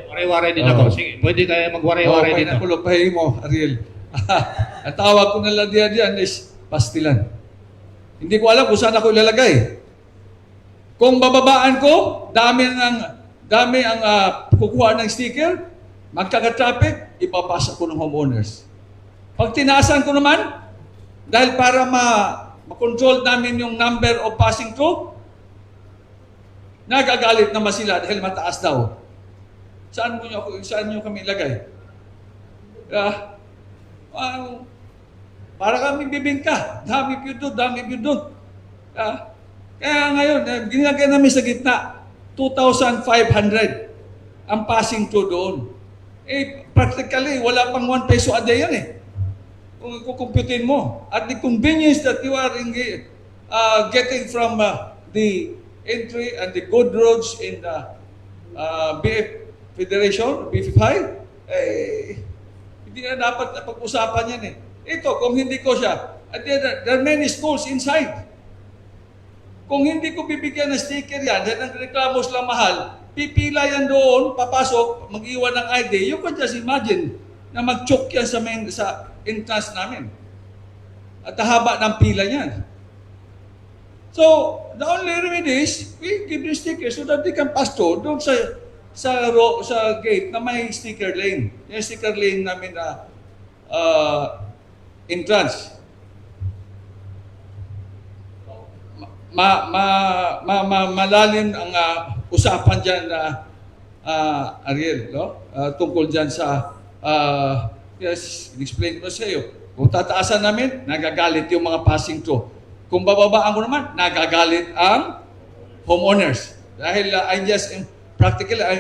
Waray-waray din ako. Sige, pwede kayo magwaray-waray Okay dito. na kulupahin mo, Ariel. Ang tawag ko na lang diyan is pastilan. Hindi ko alam kung saan ako ilalagay. Kung bababaan ko, dami ang kukuha ng sticker, magkaka-traffic, ipapasa ko ng homeowners. Pag tinaasan ko naman, dahil para ma-control namin yung number of passing through, nagagalit naman sila dahil mataas daw. Saan nyo kami ilagay? Para kami bibingka. Dami piyudod. Kaya ngayon, ginagay namin sa gitna, 2,500 ang passing through doon. Practically, wala pang 1 peso a day yan eh. Kung kukumputin mo. At the convenience that you are getting from the entry and the good roads in the BF Federation, BF5, hindi na dapat pag-usapan yan eh. Ito, kung hindi ko siya, there are many schools inside. Kung hindi ko bibigyan ng sticker yan, dahil ang reklamo sila mahal, pipila yan doon, papasok, mag-iwan ng ID, you can just imagine na mag-choke yan sa entrance namin. At haba ng pila niyan. So, the only remedy is, we give the sticker so that they can pass through doon sa gate na may sticker lane. Yung sticker lane namin na entrance. Malalim ang usapan dyan na Ariel, no? Tungkol dyan sa yes, explain ko sa iyo. Kung tataasan namin, nagagalit yung mga passing through. Kung bababaan ko naman, nagagalit ang homeowners. Dahil I'm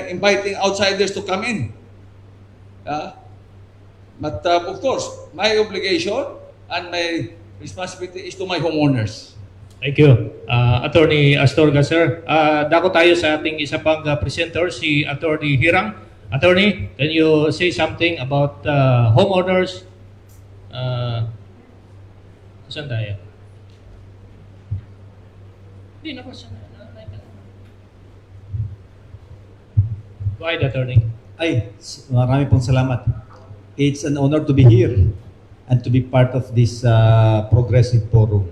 inviting outsiders to come in. But of course, my obligation and my responsibility is to my homeowners. Thank you. Attorney Astorga, sir. Dako tayo sa ating isa pang presenter, si Attorney Hirang. Attorney, can you say something about homeowners? Saan tayo? Hindi na po. Go ahead, Attorney. Marami pong salamat. It's an honor to be here and to be part of this progressive forum.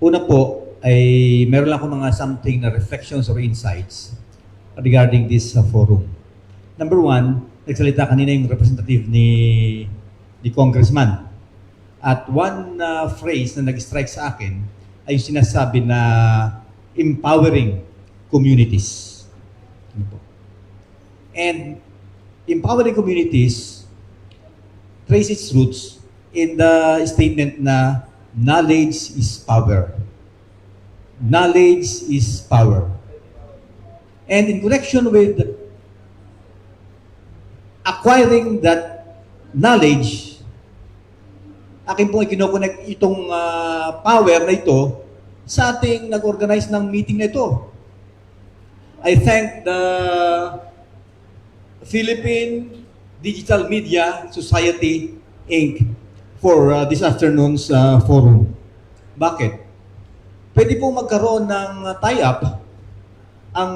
Una po, ay meron lang ako mga something na reflections or insights regarding this forum. Number one, nagsalita kanina yung representative ni Congressman. At one phrase na nag-strike sa akin ay yung sinasabi na empowering communities. And empowering communities trace its roots in the statement na knowledge is power. Knowledge is power. And in connection with acquiring that knowledge, akin po ay kinoconnect itong power na ito sa ating nag-organize ng meeting na ito. I thank the Philippine Digital Media Society, Inc. for this afternoon's forum. Bakit? Pwede po magkaroon ng tie-up ang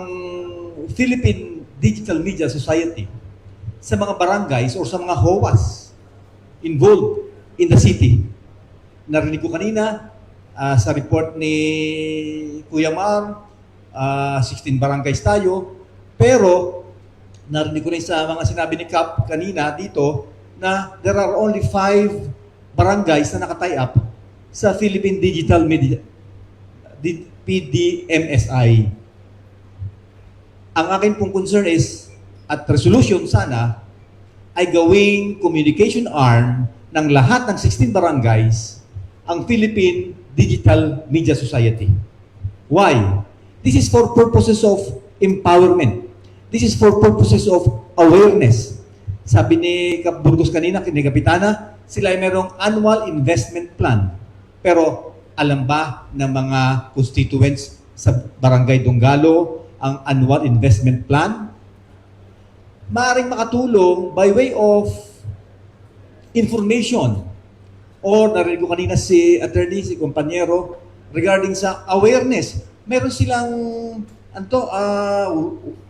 Philippine Digital Media Society sa mga barangays o sa mga HOAs involved in the city. Narinig ko kanina sa report ni Kuya Mar, 16 barangays tayo, pero narinig ko rin sa mga sinabi ni Cap kanina dito na there are only 5 barangays na naka-tie up sa Philippine Digital Media, PDMSI. Ang akin pong concern is, at resolution sana, ay gawing communication arm ng lahat ng 16 barangays ang Philippine Digital Media Society. Why? This is for purposes of empowerment. This is for purposes of awareness. Sabi ni Kap Burgos kanina, ni Kapitana, sila ay merong annual investment plan. Pero alam ba ng mga constituents sa Barangay Donggalo ang annual investment plan? Maaring makatulong by way of information. Or narinig ko kanina si attorney, si kompanyero, regarding sa awareness. Meron silang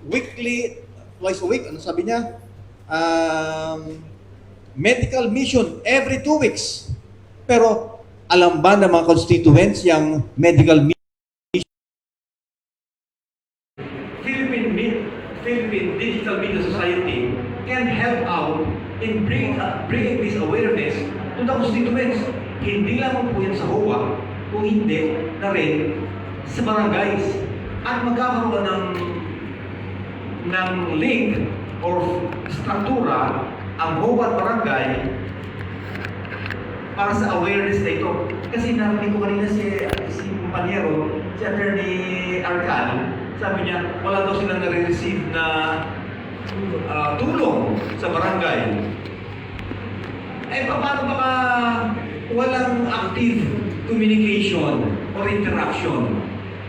weekly, twice a week, ano sabi niya? Medical mission every 2 weeks. Pero alam ba ng mga constituents yung medical mission? Philippine Digital Media Society can help out in bringing this awareness to the constituents. Hindi lamang po yan sa HOA, kung hindi na rin sa barangays. At magkakaroon ng link or struktura ang HOA at barangay para sa awareness na ito. Kasi narinig ko kanina si Panyero, si Attorney Arcal, sabi niya, wala daw silang nare-receive na tulong sa barangay. Eh, paano baka walang active communication or interaction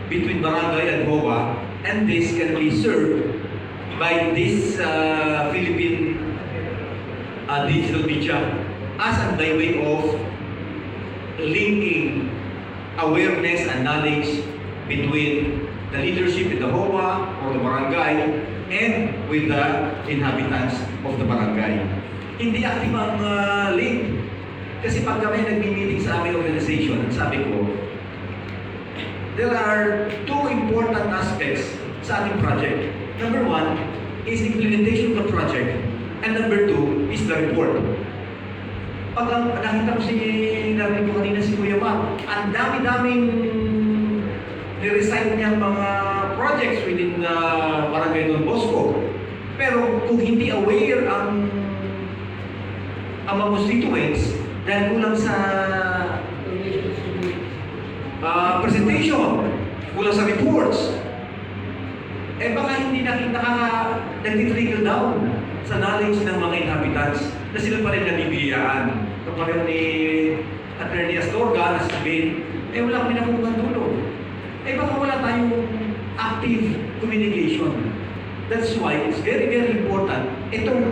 between barangay and HOA, and this can be served by this Philippine digital media as a by way of linking awareness and knowledge between the leadership in the HOA or the barangay and with the inhabitants of the barangay. Hindi active ang link. Kasi pag kami nag-meeting sa aming organization, sabi ko, there are 2 important aspects sa ating project. Number 1 is implementation of the project. And number 2 is the report. Pag nakita ko narinig ko kanina si Kuya Ma, ang dami-daming ni-recite niyang mga projects within Barangay Don Bosco. Pero kung hindi aware ang mga constituents dahil kulang sa presentation, kulang sa reports, eh baka hindi nag-trickle down sa knowledge ng mga inhabitants na sila pa rin nabibigyan. Kapareho ni Attorney Astorga na sabihin, eh wala kami nakukuha tulong. Eh baka wala tayong active communication. That's why it's very, very important. Itong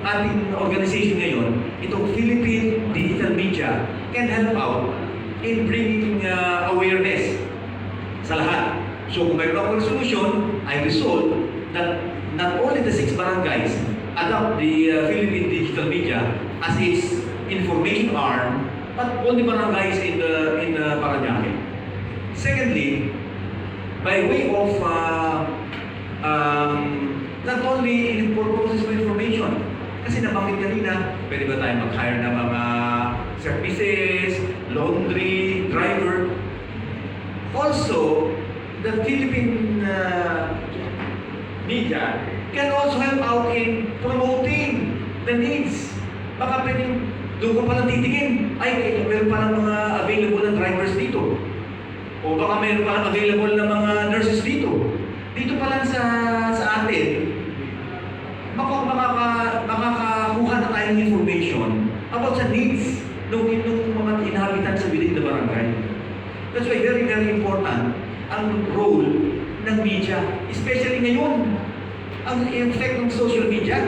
ating organization ngayon, itong Philippine Digital Media can help out in bringing awareness sa lahat. So kung mayroon akong resolution, I resolve that not only the 6 barangays adopt the Philippine Digital Media as its information arm, but all the barangays in the Parañaque. Secondly, by way of not only in purposes of information, kasi nabanggit kanina, pwede ba tayo mag-hire ng mga services, laundry, driver. Also, the Philippine media can also help out in promoting the needs. Baka pwedeng doon ko palang titingin, ay, meron palang mga available na drivers dito. O baka meron palang available na mga nurses dito. Dito pa lang sa atin, makakakuha na tayong information about sa needs ng mga inhabitants sa within the barangay. That's why very, very important ang role ng media, especially ngayon. Ang effect ng social media,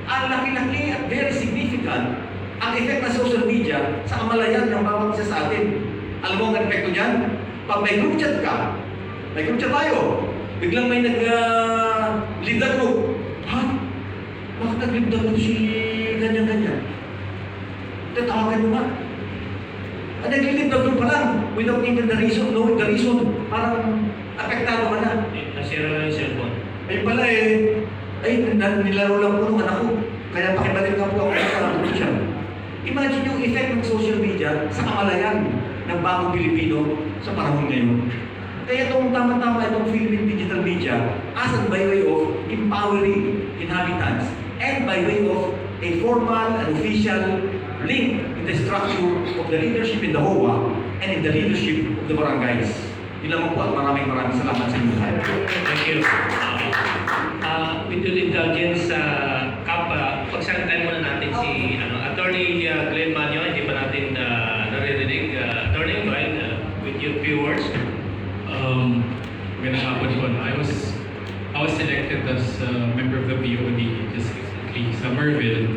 ang laki-laki at very significant ang effect ng social media sa kamalayan ng bawat isa sa atin. Alam mo ang epekto niyan? Pag may group chat ka, may group chat tayo, biglang may nag-lead that group. Ha? Bakit nag-lead that group si ganyan-ganyan? Tatawagan mo nga. Nag-lead that group pa lang, without even the reason, knowing the reason, parang apektado ka na. Nasira na yung cellphone. Ay pala nilaro lang po nung anak ko. Kaya pakibalik na po ako sa social. Imagine yung effect ng social media sa kamalayan ng bagong Pilipino sa panahon ngayon. Kaya itong tama-tama itong Philippine Digital Media as by way of empowering inhabitants and by way of a formal and official link in the structure of the leadership in the HOA and in the leadership of the barangays. Yun lang po at maraming salamat sa inyo. Thank you. With your indulgence, Kap, pagsagot magandang hapon po. I was selected as a member of the BOD just recently sa Merville.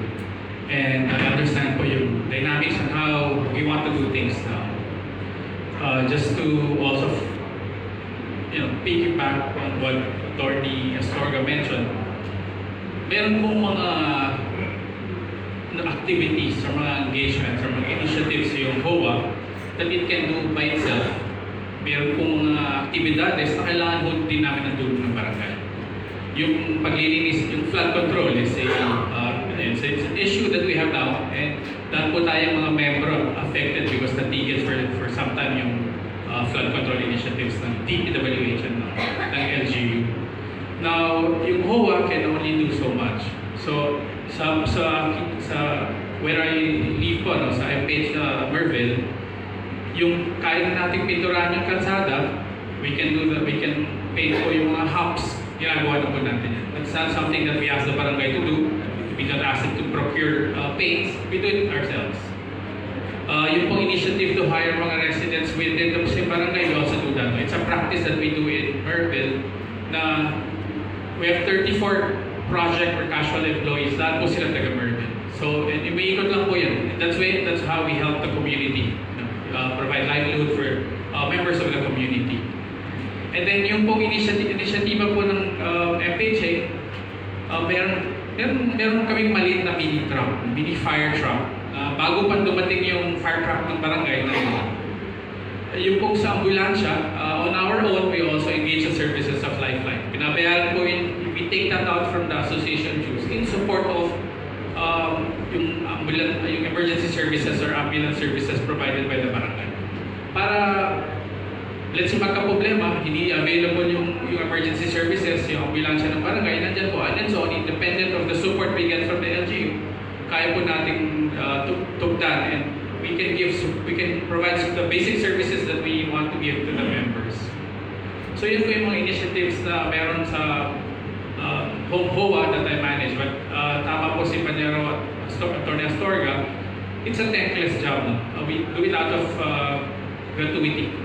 And I understand po yung dynamics on how we want to do things now. Just to also, piggyback on what Attorney Astorga mentioned, meron pong mga activities or mga engagements or mga initiatives yung HOA that it can do by itself. Meron pong mga aktibidades na kailangan po din namin ang tulong ng barangay. Yung paglilinis, yung flood control is it's an issue that we have now, and dahil po tayong mga membro affected because natigil for some time yung flood control initiatives ng DPWH and ng LGU. Now, yung HOA can only do so much. So, sa where I live po, sa FH Merville, yung kaya na nating pinturahan yung kalsada, we can paint po yung mga humps. Ginagawa na po natin yan. That's not something that we ask the barangay to do. We don't ask them to procure paints. We do it ourselves. Yung pong initiative to hire mga residents within the same barangay, we also do that. It's a practice that we do in Merville na we have 34 project or casual employees. Lahat po sila taga Merville. So, umiikot lang po yan. That's how we help the community. Provide livelihood for members of the community. And then yung pong initiativa po ng FHA, meron kaming maliit na mini fire truck. Bago pa dumating yung fire truck ng barangay, yung pong sa ambulansya, on our own, we also engage the services of Lifeline. Pinabayaran po we take that out from the association dues in support of yung emergency services or ambulance services provided by the barangay. Para let's say magka-problema, hindi available yung emergency services, yung ambulansya ng barangay, nandyan po. And then so, independent of the support we get from the LGU, kaya po nating tugdan and we can provide the basic services that we want to give to the members. So yun po yung mga initiatives na meron sa HOA that I manage. But tama po si Panyero Attorney Astorga, it's a thankless job. We do it out of gratuity.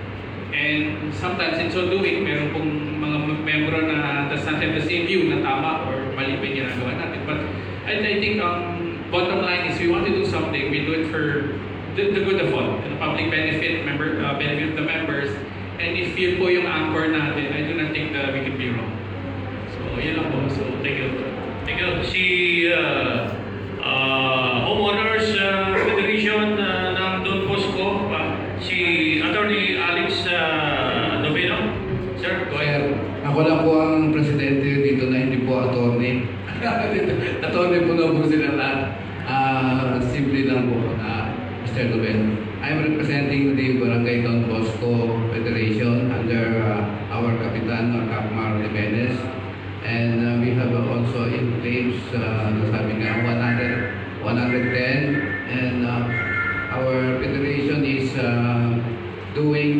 And sometimes in so doing, meron pong mga membro na does not have the same view na tama or mali pa yung ginagawa natin. But I think bottom line is we want to do something, we do it for the good of all, the public benefit, benefit of the members. And if yun po yung anchor natin, I do not think that we can be wrong. So yun lang po. So thank you. Thank you. Si Homeowners Federation ng Don Bosco, si Attorney Alex Noveno. Sir, go ahead. Ako lang po ang presidente dito na hindi po attorney. Attorney po na po sila lahat. Simple lang po na Mr. Noveno. I'm representing the Barangay Don Bosco Federation under our Kapitan Capmar Jimenez. And we have also in claims nasabi nga 110 and our federation is helping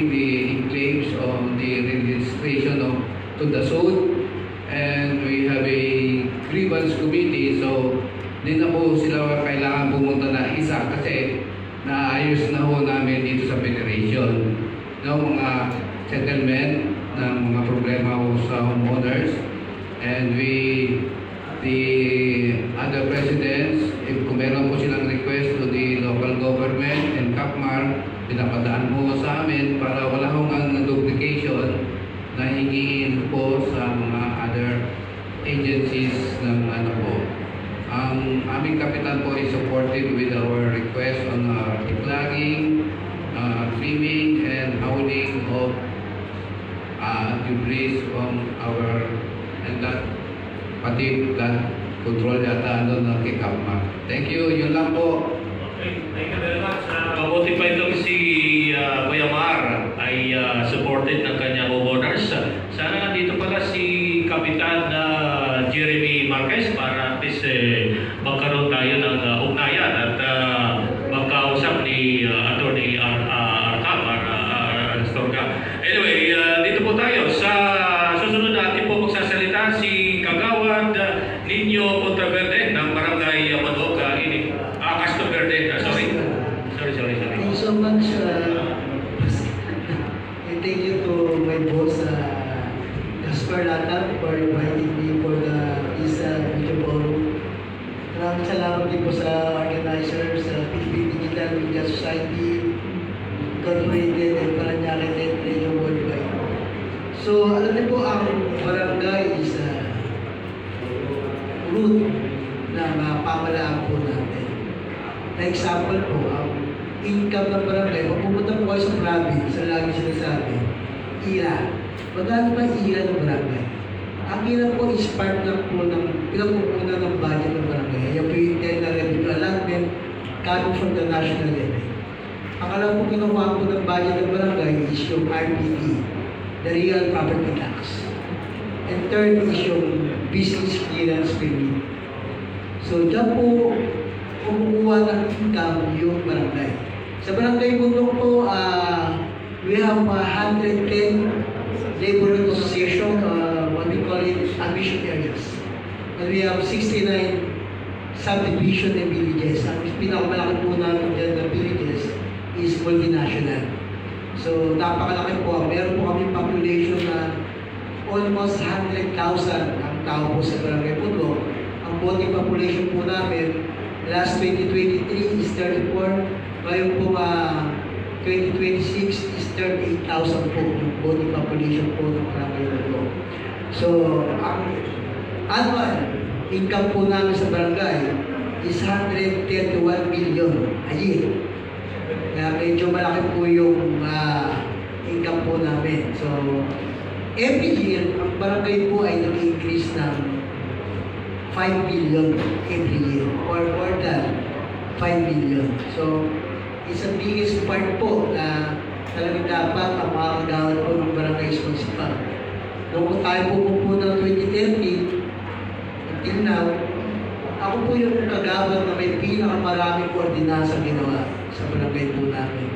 the claims on the registration to the suit, and we have a grievance committee, so di na po sila kailangan pumunta na isa kasi naayos na ho namin dito sa federation mga settlement ng mga problema ho sa homeowners, and the other presidents, if kung meron po silang request to the local government and Capmar, pinapadaan po sa amin para wala hong duplication na hingiin po sa mga other agencies ng po. Ang aming kapitan po is supported with our request on declaring, trimming, and hauling of debris on our, and that pati that control yata ng Capmar. Thank you, yun lang po. Okay, thank you very much. Mabuti pa itong si Kuya Mar ay supported ng kanyang homeowners. Sana nandito pala si Kapitan Jeremy Marquez para at least magkaroon tayo ng ugnayan at magkausap ni Attorney Astorga. Anyway, dito po tayo sa susunod natin po magsasalita si Kagawad Nino Monteverde ng Barangay Madoka, Castro Verde. Sorry. Thank you so much. And thank you to to my boss, Gaspar Lata, for inviting me for this video forum. Maraming salamat din po sa organizer, sa Philippine Digital Media Society, Incorporated, and Paranaque Net Radio Worldwide. So, alam niyo po, ang barangay is root ng pamalaan po natin. Na example po, ang income ng barangay, kung pumunta po kayo sa province, sa lagi sinasabi, IRA. Magkano ba IRA ng barangay? Ang IRA po is part lang po ng pinagpupunan ng budget ng barangay. Yan po yung internal revenue allotment coming from the national level. Ang alam po kinuha po ng budget ng barangay is yung RPT, the Real Property Tax. And third is yung business clearance permit. So, dyan po, kumukuha ng income yung barangay. Sa barangay Bundok po, we have 110 neighborhood association, what we call it, ambition areas. And we have 69 subdivision and villages. Ang pinakamalaki po namin dyan na villages is multinational. So, napakalaki po. Meron po kami population na almost 100,000 ang tao po sa barangay Bundok. Ang voting population po namin, last 2023 is 34. Ngayon po 2026 is 38,000 po yung voting population po ng barangay Bundok. So, ang annual income po namin sa barangay is 131 million a year. Kaya medyo malaki po yung income po namin. So, every year, ang barangay po ay nag-increase ng 5 million every year or more than 5 million. So, it's the biggest part po na talagang dapat ang mga kagawad po ng barangay is municipal. Noong tayo po ng 2030, until now, ako po yung kagawad na may pinakamaraming ordinansa ginawa sa barangay po namin.